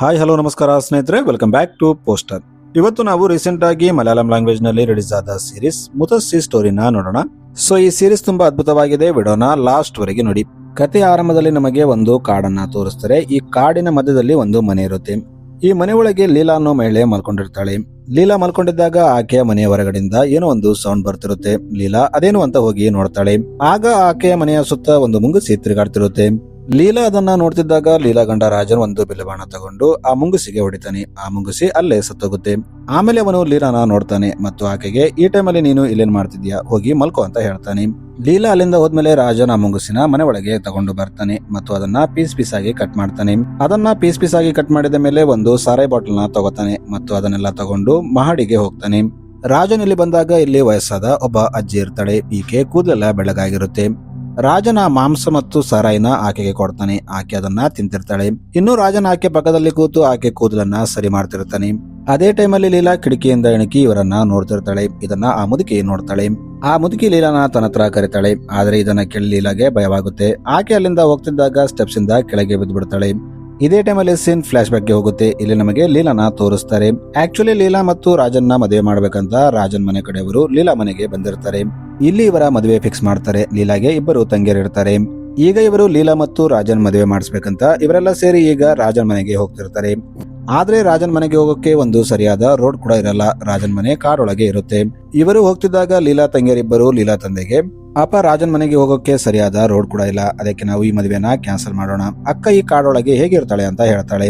Hi hello ನಮಸ್ಕಾರ ಸ್ನೇಹಿತರೆ, welcome back to poster. ಇವತ್ತು ನಾವು ರೀಸೆಂಟ್ ಆಗಿ ಮಲಯಾಳಂ ಲ್ಯಾಂಗ್ವೇಜ್ ನಲ್ಲಿ ರಿಲೀಸ್ ಆದ ಸೀರೀಸ್ ಮುತಸ್ಸಿ ಸ್ಟೋರಿನ ನೋಡೋಣ. ಸೊ ಈ ಸೀರೀಸ್ ತುಂಬಾ ಅದ್ಭುತವಾಗಿದೆ. ವಿಡಿಯೋನ ಲಾಸ್ಟ್ ವರೆಗೆ ನೋಡಿ. ಕಥೆಯ ಆರಂಭದಲ್ಲಿ ನಮಗೆ ಒಂದು ಕಾಡನ್ನ ತೋರಿಸ್ತಾರೆ. ಈ ಕಾಡಿನ ಮಧ್ಯದಲ್ಲಿ ಒಂದು ಮನೆ ಇರುತ್ತೆ. ಈ ಮನೆ ಒಳಗೆ ಲೀಲಾ ಅನ್ನೋ ಮಹಿಳೆ ಮಲ್ಕೊಂಡಿರ್ತಾಳೆ. ಲೀಲಾ ಮಲ್ಕೊಂಡಿದ್ದಾಗ ಆಕೆಯ ಮನೆಯ ಹೊರಗಡೆಯಿಂದ ಏನೋ ಒಂದು ಸೌಂಡ್ ಬರ್ತಿರುತ್ತೆ. ಲೀಲಾ ಅದೇನು ಅಂತ ಹೋಗಿ ನೋಡ್ತಾಳೆ. ಆಗ ಆಕೆಯ ಮನೆಯ ಸುತ್ತ ಒಂದು ಮುಂಗುಸಿ ತಿರುಗಾಡ್ತಿರುತ್ತೆ. ಲೀಲಾ ಅದನ್ನ ನೋಡ್ತಿದ್ದಾಗ ಲೀಲಾ ಗಂಡ ರಾಜನ್ ಒಂದು ಬಿಲ್ಲುಬಾಣ ತಗೊಂಡು ಆ ಮುಂಗುಸಿಗೆ ಹೊಡಿತಾನೆ. ಆ ಮುಂಗುಸಿ ಅಲ್ಲೇ ಸತ್ತೋಗುತ್ತೆ. ಆಮೇಲೆ ಅವನು ಲೀಲಾನ ನೋಡ್ತಾನೆ ಮತ್ತು ಆಕೆಗೆ ಈ ಟೈಮಲ್ಲಿ ನೀನು ಇಲ್ಲೇನ್ ಮಾಡ್ತಿದ್ಯಾ, ಹೋಗಿ ಮಲ್ಕೋ ಅಂತ ಹೇಳ್ತಾನೆ. ಲೀಲಾ ಅಲ್ಲಿಂದ ಹೋದ್ಮೇಲೆ ರಾಜನ್ ಆ ಮುಂಗುಸಿನ ಮನೆ ಒಳಗೆ ತಗೊಂಡು ಬರ್ತಾನೆ ಮತ್ತು ಅದನ್ನ ಪೀಸ್ ಪೀಸ್ ಆಗಿ ಕಟ್ ಮಾಡ್ತಾನೆ. ಅದನ್ನ ಪೀಸ್ ಪೀಸ್ ಆಗಿ ಕಟ್ ಮಾಡಿದ ಮೇಲೆ ಒಂದು ಸಾರಾಯಿ ಬಾಟಲ್ ನ ತಗೋತಾನೆ ಮತ್ತು ಅದನ್ನೆಲ್ಲ ತಗೊಂಡು ಮಹಡಿಗೆ ಹೋಗ್ತಾನೆ. ರಾಜನ್ ಇಲ್ಲಿ ಬಂದಾಗ ಇಲ್ಲಿ ವಯಸ್ಸಾದ ಒಬ್ಬ ಅಜ್ಜಿ ಇರ್ತಾಳೆ. ಈಕೆ ಕೂದಲೆಲ್ಲ ಬೆಳಗಾಗಿರುತ್ತೆ. ರಾಜನ ಮಾಂಸ ಮತ್ತು ಸಾರಾಯಿನ ಆಕೆಗೆ ಕೊಡ್ತಾನೆ. ಆಕೆ ಅದನ್ನ ತಿಂತಿರ್ತಾಳೆ. ಇನ್ನು ರಾಜನ್ ಆಕೆ ಪಕ್ಕದಲ್ಲಿ ಕೂತು ಆಕೆ ಕೂದಲನ್ನ ಸರಿ ಮಾಡ್ತಿರ್ತಾನೆ. ಅದೇ ಟೈಮಲ್ಲಿ ಲೀಲಾ ಕಿಟಕಿಯಿಂದ ಇಣಕಿ ಇವರನ್ನ ನೋಡ್ತಿರ್ತಾಳೆ. ಇದನ್ನ ಆ ಮುದುಕಿ ನೋಡ್ತಾಳೆ. ಆ ಮುದುಕಿ ಲೀಲಾನ ತನ್ನ ಹತ್ರ ಕರೀತಾಳೆ. ಆದ್ರೆ ಇದನ್ನ ಕೇಳಿ ಲೀಲಾಗೆ ಭಯವಾಗುತ್ತೆ. ಆಕೆ ಅಲ್ಲಿಂದ ಹೋಗ್ತಿದ್ದಾಗ ಸ್ಟೆಪ್ಸ್ ಇಂದ ಕೆಳಗೆ ಬಿದ್ದು ಬಿಡ್ತಾಳೆ. ಇದೇ ಟೈಮಲ್ಲಿ ಸೀನ್ ಫ್ಲಾಶ್ ಬ್ಯಾಕ್ ಗೆ ಹೋಗುತ್ತೆ. ಇಲ್ಲಿ ನಮಗೆ ಲೀಲಾನ ತೋರಿಸ್ತಾರೆ. ಆಕ್ಚುಲಿ ಲೀಲಾ ಮತ್ತು ರಾಜನ್ನ ಮದುವೆ ಮಾಡ್ಬೇಕಂತ ರಾಜನ್ ಮನೆ ಕಡೆಯವರು ಲೀಲಾ ಮನೆಗೆ ಬಂದಿರ್ತಾರೆ. ಇಲ್ಲಿ ಇವರ ಮದುವೆ ಫಿಕ್ಸ್ ಮಾಡ್ತಾರೆ. ಲೀಲಾಗೆ ಇಬ್ಬರು ತಂಗಿಯರಿರ್ತಾರೆ. ಈಗ ಇವರು ಲೀಲಾ ಮತ್ತು ರಾಜನ್ ಮದುವೆ ಮಾಡಿಸ್ಬೇಕಂತ ಇವರೆಲ್ಲ ಸೇರಿ ಈಗ ರಾಜನ್ ಮನೆಗೆ ಹೋಗ್ತಿರ್ತಾರೆ. ಆದ್ರೆ ರಾಜನ್ ಮನೆಗೆ ಹೋಗೋಕೆ ಒಂದು ಸರಿಯಾದ ರೋಡ್ ಕೂಡ ಇರಲ್ಲ. ರಾಜನ್ ಮನೆ ಕಾಡೊಳಗೆ ಇರುತ್ತೆ. ಇವರು ಹೋಗ್ತಿದ್ದಾಗ ಲೀಲಾ ತಂಗಿಯರಿಬ್ಬರು ಲೀಲಾ ತಂದೆಗೆ, ಅಪ್ಪ ರಾಜನ್ ಮನೆಗೆ ಹೋಗೋಕೆ ಸರಿಯಾದ ರೋಡ್ ಕೂಡ ಇಲ್ಲ, ಅದಕ್ಕೆ ನಾವು ಈ ಮದುವೆನ ಕ್ಯಾನ್ಸಲ್ ಮಾಡೋಣ. ಅಕ್ಕ ಈ ಕಾಡೊಳಗೆ ಹೇಗಿರ್ತಾಳೆ ಅಂತ ಹೇಳ್ತಾಳೆ.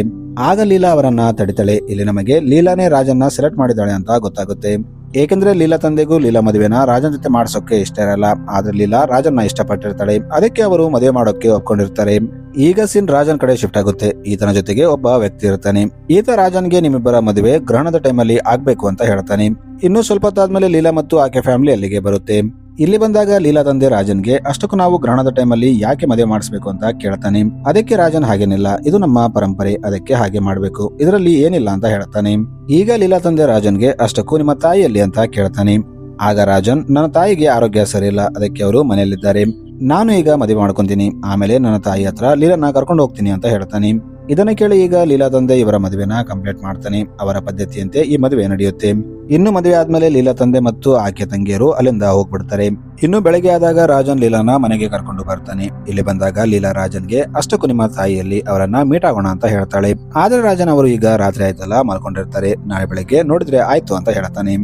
ಆಗ ಲೀಲಾ ಅವರನ್ನ ತಡಿತಾಳೆ. ಇಲ್ಲಿ ನಮಗೆ ಲೀಲಾನೇ ರಾಜನ್ನ ಸೆಲೆಕ್ಟ್ ಮಾಡಿದಾಳೆ ಅಂತ ಗೊತ್ತಾಗುತ್ತೆ. ಏಕೆಂದ್ರೆ ಲೀಲಾ ತಂದೆಗೂ ಲೀಲಾ ಮದುವೆನ ರಾಜನ್ ಜೊತೆ ಮಾಡ್ಸೋಕೆ ಇಷ್ಟ ಇರಲ್ಲ. ಆದ್ರೆ ಲೀಲಾ ರಾಜನ್ನ ಇಷ್ಟಪಟ್ಟಿರ್ತಾಳೆ. ಅದಕ್ಕೆ ಅವರು ಮದುವೆ ಮಾಡೋಕೆ ಒಪ್ಕೊಂಡಿರ್ತಾರೆ. ಈಗ ಸೀನ್ ರಾಜನ್ ಕಡೆ ಶಿಫ್ಟ್ ಆಗುತ್ತೆ. ಈತನ ಜೊತೆಗೆ ಒಬ್ಬ ವ್ಯಕ್ತಿ ಇರ್ತಾನೆ. ಈತ ರಾಜನ್ಗೆ ನಿಮ್ಮಿಬ್ಬರ ಮದುವೆ ಗ್ರಹಣದ ಟೈಮಲ್ಲಿ ಆಗ್ಬೇಕು ಅಂತ ಹೇಳ್ತಾನೆ. ಇನ್ನು ಸ್ವಲ್ಪ ಹೊತ್ತಾದ್ಮೇಲೆ ಲೀಲಾ ಮತ್ತು ಆಕೆ ಫ್ಯಾಮಿಲಿ ಅಲ್ಲಿಗೆ ಬರುತ್ತೆ. ಇಲ್ಲಿ ಬಂದಾಗ ಲೀಲಾ ತಂದೆ ರಾಜನ್ಗೆ ಅಷ್ಟಕ್ಕೂ ನಾವು ಗ್ರಹಣದ ಟೈಮಲ್ಲಿ ಯಾಕೆ ಮದುವೆ ಮಾಡಿಸ್ಬೇಕು ಅಂತ ಕೇಳ್ತಾನೆ. ಅದಕ್ಕೆ ರಾಜನ್ ಹಾಗೇನಿಲ್ಲ, ಇದು ನಮ್ಮ ಪರಂಪರೆ, ಅದಕ್ಕೆ ಹಾಗೆ ಮಾಡ್ಬೇಕು, ಇದರಲ್ಲಿ ಏನಿಲ್ಲ ಅಂತ ಹೇಳ್ತಾನೆ. ಈಗ ಲೀಲಾ ತಂದೆ ರಾಜನ್ಗೆ ಅಷ್ಟಕ್ಕೂ ನಿಮ್ಮ ತಾಯಿಯಲ್ಲಿ ಅಂತ ಕೇಳ್ತಾನೆ. ಆಗ ರಾಜನ್, ನನ್ನ ತಾಯಿಗೆ ಆರೋಗ್ಯ ಸರಿಯಿಲ್ಲ, ಅದಕ್ಕೆ ಅವರು ಮನೆಯಲ್ಲಿದ್ದಾರೆ. ನಾನು ಈಗ ಮದುವೆ ಮಾಡ್ಕೊಂತೀನಿ, ಆಮೇಲೆ ನನ್ನ ತಾಯಿ ಹತ್ರ ಲೀಲಾನ ಕರ್ಕೊಂಡು ಹೋಗ್ತೀನಿ ಅಂತ ಹೇಳ್ತಾನೆ. ಇದನ್ನ ಕೇಳಿ ಈಗ ಲೀಲಾ ತಂದೆ ಇವರ ಮದುವೆನ ಕಂಪ್ಲೀಟ್ ಮಾಡ್ತಾನೆ. ಅವರ ಪದ್ಧತಿಯಂತೆ ಈ ಮದುವೆ ನಡೆಯುತ್ತೆ. ಇನ್ನು ಮದುವೆ ಆದ್ಮೇಲೆ ಲೀಲಾ ತಂದೆ ಮತ್ತು ಆಕೆ ತಂಗಿಯರು ಅಲ್ಲಿಂದ ಹೋಗ್ಬಿಡ್ತಾರೆ. ಇನ್ನು ಬೆಳಗ್ಗೆ ಆದಾಗ ರಾಜನ್ ಲೀಲಾನ ಮನೆಗೆ ಕರ್ಕೊಂಡು ಬರ್ತಾನೆ. ಇಲ್ಲಿ ಬಂದಾಗ ಲೀಲಾ ರಾಜನ್ಗೆ ಅಷ್ಟಕ್ಕೂ ನಿಮ್ಮ ತಾಯಿಯಲ್ಲಿ ಅವರನ್ನ ಮೀಟ್ ಆಗೋಣ ಅಂತ ಹೇಳ್ತಾಳೆ. ಆದ್ರೆ ರಾಜನ್ ಅವರು ಈಗ ರಾತ್ರಿ ಆಯ್ತಲ್ಲ ಮಲ್ಕೊಂಡಿರ್ತಾರೆ, ನಾಳೆ ಬೆಳಗ್ಗೆ ನೋಡಿದ್ರೆ ಆಯ್ತು ಅಂತ ಹೇಳ್ತಾನೆ.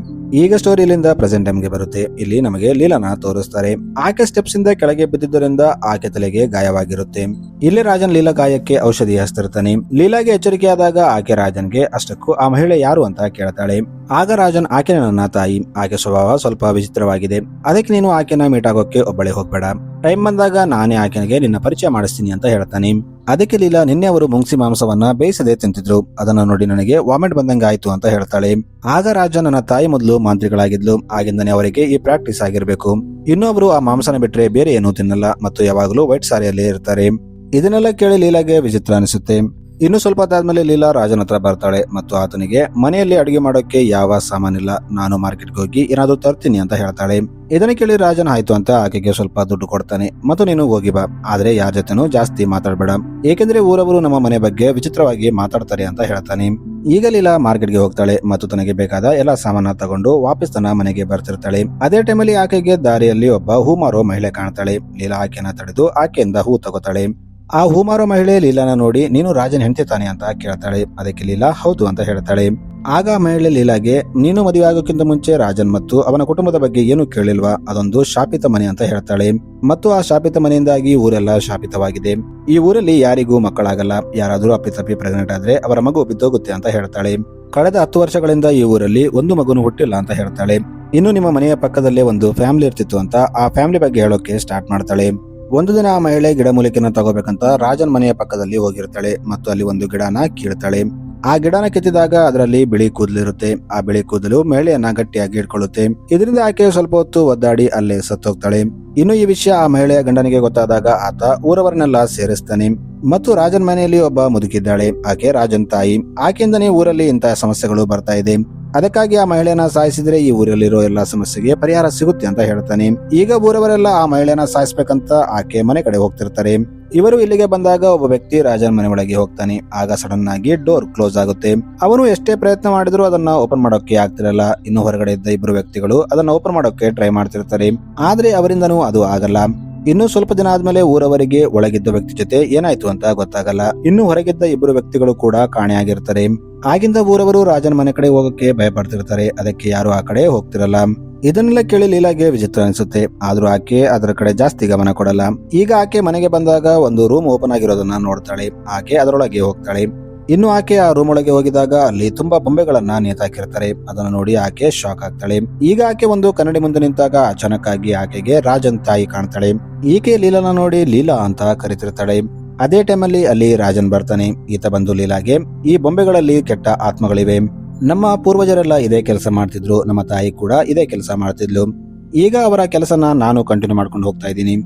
ಈಗ ಸ್ಟೋರಿ ಇಲ್ಲಿಂದ ಪ್ರೆಸೆಂಟ್ ಟೈಮ್ಗೆ ಬರುತ್ತೆ. ಇಲ್ಲಿ ನಮಗೆ ಲೀಲಾನ ತೋರಿಸ್ತಾರೆ. ಆಕೆ ಸ್ಟೆಪ್ಸ್ ಇಂದ ಕೆಳಗೆ ಬಿದ್ದಿದ್ದರಿಂದ ಆಕೆ ತಲೆಗೆ ಗಾಯವಾಗಿರುತ್ತೆ. ಇಲ್ಲಿ ರಾಜನ್ ಲೀಲಾ ಗಾಯಕ್ಕೆ ಔಷಧಿ ಹಚ್ತಿರ್ತಾನೆ. ಲೀಲಾಗೆ ಎಚ್ಚರಿಕೆ ಆದಾಗ ಆಕೆ ರಾಜನ್ಗೆ ಅಷ್ಟಕ್ಕೂ ಆ ಮಹಿಳೆ ಯಾರು ಅಂತ ಕೇಳ್ತಾಳೆ. ಆಗ ರಾಜನ್, ಆಕೆ ನನ್ನ ತಾಯಿ, ಆಕೆ ಸ್ವಭಾವ ಸ್ವಲ್ಪ ವಿಚಿತ್ರವಾಗಿದೆ, ಅದಕ್ಕೆ ನೀನು ಆಕೆನ ಮೀಟ್ ಆಗೋಕೆ ಒಬ್ಬಳೆ ಹೋಗ್ಬೇಡ, ಟೈಮ್ ಬಂದಾಗ ನಾನೇ ಆಕೆನಿಗೆ ನಿನ್ನ ಪರಿಚಯ ಮಾಡಿಸ್ತೀನಿ ಅಂತ ಹೇಳ್ತಾನೆ. ಅದಕ್ಕೆ ಲೀಲಾ, ನಿನ್ನೆ ಅವರು ಮುಂಗ್ಸಿ ಮಾಂಸವನ್ನ ಬೇಯಿಸದೆ ತಿಂತಿದ್ರು, ಅದನ್ನ ನೋಡಿ ನನಗೆ ವಾಮಿಟ್ ಬಂದಂಗ ಆಯ್ತು ಅಂತ ಹೇಳ್ತಾಳೆ. ಆಗ ರಾಜ, ನನ್ನ ತಾಯಿ ಮೊದಲು ಮಾಂತ್ರಿಗಳಾಗಿದ್ಲು, ಆಗಿಂದನೇ ಅವರಿಗೆ ಈ ಪ್ರಾಕ್ಟೀಸ್ ಆಗಿರ್ಬೇಕು. ಇನ್ನೊಬ್ರು ಆ ಮಾಂಸನ ಬಿಟ್ರೆ ಬೇರೆ ಏನೂ ತಿನ್ನಲ್ಲ ಮತ್ತು ಯಾವಾಗಲೂ ವೈಟ್ ಸಾರಿಯಲ್ಲೇ ಇರ್ತಾರೆ. ಇದನ್ನೆಲ್ಲ ಕೇಳಿ ಲೀಲಾಗೆ ವಿಚಿತ್ರ ಅನಿಸುತ್ತೆ. ಇನ್ನು ಸ್ವಲ್ಪ ಹೊತ್ತಾದ್ಮೇಲೆ ಲೀಲಾ ರಾಜನ ಹತ್ರ ಬರ್ತಾಳೆ ಮತ್ತು ಆತನಿಗೆ ಮನೆಯಲ್ಲಿ ಅಡುಗೆ ಮಾಡೋಕೆ ಯಾವ ಸಾಮಾನಿಲ್ಲ, ನಾನು ಮಾರ್ಕೆಟ್ಗೆ ಹೋಗಿ ಏನಾದ್ರು ತರ್ತೀನಿ ಅಂತ ಹೇಳ್ತಾಳೆ. ಇದನ್ನ ಕೇಳಿ ರಾಜನ್ ಆಯ್ತು ಅಂತ ಆಕೆಗೆ ಸ್ವಲ್ಪ ದುಡ್ಡು ಕೊಡ್ತಾನೆ ಮತ್ತು ನೀನು ಹೋಗಿ ಬಾ, ಆದ್ರೆ ಯಾರ ಜೊತೆನೂ ಜಾಸ್ತಿ ಮಾತಾಡ್ಬೇಡ, ಏಕೆಂದ್ರೆ ಊರವರು ನಮ್ಮ ಮನೆ ಬಗ್ಗೆ ವಿಚಿತ್ರವಾಗಿ ಮಾತಾಡ್ತಾರೆ ಅಂತ ಹೇಳ್ತಾನೆ. ಈಗ ಲೀಲಾ ಮಾರ್ಕೆಟ್ಗೆ ಹೋಗ್ತಾಳೆ ಮತ್ತು ತನಗೆ ಬೇಕಾದ ಎಲ್ಲಾ ಸಾಮಾನ ತಗೊಂಡು ವಾಪಸ್ ತನ್ನ ಮನೆಗೆ ಬರ್ತಿರ್ತಾಳೆ. ಅದೇ ಟೈಮಲ್ಲಿ ಆಕೆಗೆ ದಾರಿಯಲ್ಲಿ ಒಬ್ಬ ಹೂ ಮಾರೋ ಮಹಿಳೆ ಕಾಣ್ತಾಳೆ. ಲೀಲಾ ಆಕೆನ ತಡೆದು ಆಕೆಯಿಂದ ಹೂ ತಗೋತಾಳೆ. ಆ ಹೂ ಮಾರೋ ಮಹಿಳೆ ಲೀಲಾನ ನೋಡಿ, ನೀನು ರಾಜನ್ ಹೆಂಡತಿ ತಾನೆ ಅಂತ ಕೇಳ್ತಾಳೆ. ಅದಕ್ಕೆ ಲೀಲಾ ಹೌದು ಅಂತ ಹೇಳ್ತಾಳೆ. ಆಗ ಮಹಿಳೆ ಲೀಲಾಗೆ, ನೀನು ಮದುವೆ ಆಗೋಕ್ಕಿಂತ ಮುಂಚೆ ರಾಜನ್ ಮತ್ತು ಅವನ ಕುಟುಂಬದ ಬಗ್ಗೆ ಏನು ಕೇಳಿಲ್ವಾ, ಅದೊಂದು ಶಾಪಿತ ಮನೆ ಅಂತ ಹೇಳ್ತಾಳೆ. ಮತ್ತು ಆ ಶಾಪಿತ ಮನೆಯಿಂದಾಗಿ ಊರೆಲ್ಲ ಶಾಪಿತವಾಗಿದೆ. ಈ ಊರಲ್ಲಿ ಯಾರಿಗೂ ಮಕ್ಕಳಾಗಲ್ಲ, ಯಾರಾದ್ರೂ ಅಪ್ಪಿತಪ್ಪಿ ಪ್ರೆಗ್ನೆಂಟ್ ಆದ್ರೆ ಅವರ ಮಗು ಬಿದ್ದೋಗುತ್ತೆ ಅಂತ ಹೇಳ್ತಾಳೆ. ಕಳೆದ 10 ವರ್ಷಗಳಿಂದ ಈ ಊರಲ್ಲಿ ಒಂದು ಮಗುನು ಹುಟ್ಟಿಲ್ಲ ಅಂತ ಹೇಳ್ತಾಳೆ. ಇನ್ನು ನಿಮ್ಮ ಮನೆಯ ಪಕ್ಕದಲ್ಲೇ ಒಂದು ಫ್ಯಾಮಿಲಿ ಇರ್ತಿತ್ತು ಅಂತ ಆ ಫ್ಯಾಮಿಲಿ ಬಗ್ಗೆ ಹೇಳೋಕೆ ಸ್ಟಾರ್ಟ್ ಮಾಡ್ತಾಳೆ. ಒಂದು ದಿನ ಆ ಮಹಿಳೆ ಗಿಡಮೂಲಿಕೆನ ತಗೋಬೇಕಂತ ರಾಜನ್ ಮನೆಯ ಪಕ್ಕದಲ್ಲಿ ಹೋಗಿರ್ತಾಳೆ ಮತ್ತು ಅಲ್ಲಿ ಒಂದು ಗಿಡನ ಕೀಳ್ತಾಳೆ. ಆ ಗಿಡನ ಕಿತ್ತಿದಾಗ ಅದರಲ್ಲಿ ಬಿಳಿ ಕೂದಲಿರುತ್ತೆ. ಆ ಬಿಳಿ ಕೂದಲು ಮಹಿಳೆಯನ್ನ ಗಟ್ಟಿಯಾಗಿ ಹಿಡ್ಕೊಳ್ಳುತ್ತೆ. ಇದರಿಂದ ಆಕೆ ಸ್ವಲ್ಪ ಹೊತ್ತು ಒದ್ದಾಡಿ ಅಲ್ಲೇ ಸತ್ತೋಗ್ತಾಳೆ. ಇನ್ನು ಈ ವಿಷಯ ಆ ಮಹಿಳೆಯ ಗಂಡನಿಗೆ ಗೊತ್ತಾದಾಗ ಆತ ಊರವರನ್ನೆಲ್ಲ ಸೇರಿಸ್ತಾನೆ. ಮತ್ತು ರಾಜನ್ ಮನೆಯಲ್ಲಿ ಒಬ್ಬ ಮುದುಕಿದ್ದಾಳೆ, ಆಕೆ ರಾಜನ್ ತಾಯಿ. ಆಕೆಯಿಂದನೇ ಊರಲ್ಲಿ ಇಂತಹ ಸಮಸ್ಯೆಗಳು ಬರ್ತಾ ಇದೆ. ಅದಕ್ಕಾಗಿ ಆ ಮಹಿಳೆಯನ್ನ ಸಾಯಿಸಿದ್ರೆ ಈ ಊರಲ್ಲಿರೋ ಎಲ್ಲಾ ಸಮಸ್ಯೆಗೆ ಪರಿಹಾರ ಸಿಗುತ್ತೆ ಅಂತ ಹೇಳ್ತಾನೆ. ಈಗ ಊರವರೆಲ್ಲ ಆ ಮಹಿಳೆಯನ್ನ ಸಾಯಿಸ್ಬೇಕಂತ ಆಕೆ ಮನೆ ಕಡೆ ಹೋಗ್ತಿರ್ತಾರೆ. ಇವರು ಇಲ್ಲಿಗೆ ಬಂದಾಗ ಒಬ್ಬ ವ್ಯಕ್ತಿ ರಾಜನ್ ಮನೆ ಒಳಗೆ ಹೋಗ್ತಾನೆ. ಆಗ ಸಡನ್ ಆಗಿ ಡೋರ್ ಕ್ಲೋಸ್ ಆಗುತ್ತೆ. ಅವನು ಎಷ್ಟೇ ಪ್ರಯತ್ನ ಮಾಡಿದ್ರು ಅದನ್ನ ಓಪನ್ ಮಾಡೋಕೆ ಆಗ್ತಿರಲ್ಲ. ಇನ್ನು ಹೊರಗಡೆ ಇದ್ದ ಇಬ್ಬರು ವ್ಯಕ್ತಿಗಳು ಅದನ್ನ ಓಪನ್ ಮಾಡೋಕೆ ಟ್ರೈ ಮಾಡ್ತಿರ್ತಾರೆ. ಆದ್ರೆ ಅವರಿಂದನೂ ಅದು ಆಗಲ್ಲ. ಇನ್ನು ಸ್ವಲ್ಪ ದಿನ ಆದ್ಮೇಲೆ ಊರವರಿಗೆ ಒಳಗಿದ್ದ ವ್ಯಕ್ತಿ ಜೊತೆ ಏನಾಯ್ತು ಅಂತ ಗೊತ್ತಾಗಲ್ಲ. ಇನ್ನು ಹೊರಗಿದ್ದ ಇಬ್ಬರು ವ್ಯಕ್ತಿಗಳು ಕೂಡ ಕಾಣೆಯಾಗಿರ್ತಾರೆ. ಆಗಿಂದ ಊರವರು ರಾಜನ ಮನೆ ಕಡೆ ಹೋಗಕ್ಕೆ ಭಯ ಪಡ್ತಿರ್ತಾರೆ. ಅದಕ್ಕೆ ಯಾರು ಆ ಕಡೆ ಹೋಗ್ತಿರಲ್ಲ. ಇದನ್ನೆಲ್ಲ ಕೇಳಿ ಲೀಲಾಗೆ ವಿಚಿತ್ರ ಅನಿಸುತ್ತೆ. ಆದ್ರೂ ಆಕೆ ಅದರ ಕಡೆ ಜಾಸ್ತಿ ಗಮನ ಕೊಡಲ್ಲ. ಈಗ ಆಕೆ ಮನೆಗೆ ಬಂದಾಗ ಒಂದು ರೂಮ್ ಓಪನ್ ಆಗಿರೋದನ್ನ ನೋಡ್ತಾಳೆ. ಆಕೆ ಅದರೊಳಗೆ ಹೋಗ್ತಾಳೆ. ಇನ್ನು ಆಕೆ ಆ ರೂಮ್ ಒಳಗೆ ಹೋಗಿದಾಗ ಅಲ್ಲಿ ತುಂಬಾ ಬೊಂಬೆಗಳನ್ನ ನೇತಾಕಿರ್ತಾರೆ. ಅದನ್ನು ನೋಡಿ ಆಕೆ ಶಾಕ್ ಆಗ್ತಾಳೆ. ಈಗ ಆಕೆ ಒಂದು ಕನ್ನಡಿ ಮುಂದೆ ನಿಂತಾಗ ಅಚಾನಕ್ ಆಗಿ ಆಕೆಗೆ ರಾಜನ್ ತಾಯಿ ಕಾಣ್ತಾಳೆ. ಈಕೆ ಲೀಲಾನ ನೋಡಿ ಲೀಲಾ ಅಂತ ಕರಿತಿರ್ತಾಳೆ. ಅದೇ ಟೈಮಲ್ಲಿ ಅಲ್ಲಿ ರಾಜನ್ ಬರ್ತಾನೆ. ಈತ ಬಂದು ಲೀಲಾಗೆ, ಈ ಬೊಂಬೆಗಳಲ್ಲಿ ಕೆಟ್ಟ ಆತ್ಮಗಳಿವೆ. ನಮ್ಮ ಪೂರ್ವಜರೆಲ್ಲ ಇದೇ ಕೆಲಸ ಮಾಡ್ತಿದ್ರು. ನಮ್ಮ ತಾಯಿ ಕೂಡ ಇದೇ ಕೆಲಸ ಮಾಡ್ತಿದ್ಲು. ಈಗ ಅವರ ಕೆಲಸನ ನಾನು ಕಂಟಿನ್ಯೂ ಮಾಡ್ಕೊಂಡು ಹೋಗ್ತಾ ಇದ್ದೀನಿ.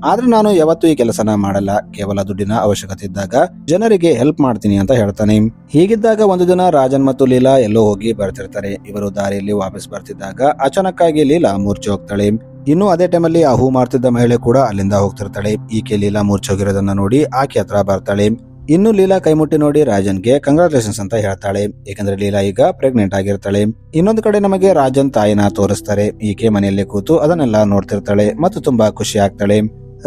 ಆದ್ರೆ ನಾನು ಯಾವತ್ತೂ ಈ ಕೆಲಸನ ಮಾಡಲ್ಲ. ಕೇವಲ ದುಡ್ಡಿನ ಅವಶ್ಯಕತೆ ಇದ್ದಾಗ ಜನರಿಗೆ ಹೆಲ್ಪ್ ಮಾಡ್ತೀನಿ ಅಂತ ಹೇಳ್ತಾನೆ. ಹೀಗಿದ್ದಾಗ ಒಂದು ದಿನ ರಾಜನ್ ಮತ್ತು ಲೀಲಾ ಎಲ್ಲೋ ಹೋಗಿ ಬರ್ತಿರ್ತಾರೆ. ಇವರು ದಾರಿಯಲ್ಲಿ ವಾಪಸ್ ಬರ್ತಿದ್ದಾಗ ಅಚಾನಕ್ ಆಗಿ ಲೀಲಾ ಮೂರ್ಛೆ ಹೋಗ್ತಾಳೆ. ಇನ್ನು ಅದೇ ಟೈಮಲ್ಲಿ ಆ ಹೂ ಮಾರ್ತಿದ್ದ ಮಹಿಳೆ ಕೂಡ ಅಲ್ಲಿಂದ ಹೋಗ್ತಿರ್ತಾಳೆ. ಈಕೆ ಲೀಲಾ ಮೂರ್ಛೆ ಹೋಗಿರೋದನ್ನ ನೋಡಿ ಆಕೆ ಹತ್ರ ಬರ್ತಾಳೆ. ಇನ್ನು ಲೀಲಾ ಕೈಮುಟ್ಟಿ ನೋಡಿ ರಾಜನ್ಗೆ ಕಂಗ್ರಾಚುಲೇಷನ್ಸ್ ಅಂತ ಹೇಳ್ತಾಳೆ. ಯಾಕಂದ್ರೆ ಲೀಲಾ ಈಗ ಪ್ರೆಗ್ನೆಂಟ್ ಆಗಿರ್ತಾಳೆ. ಇನ್ನೊಂದು ಕಡೆ ನಮಗೆ ರಾಜನ್ ತಾಯಿನ ತೋರಿಸ್ತಾರೆ. ಈಕೆ ಮನೆಯಲ್ಲಿ ಕೂತು ಅದನ್ನೆಲ್ಲ ನೋಡ್ತಿರ್ತಾಳೆ ಮತ್ತು ತುಂಬಾ ಖುಷಿ ಆಗ್ತಾಳೆ.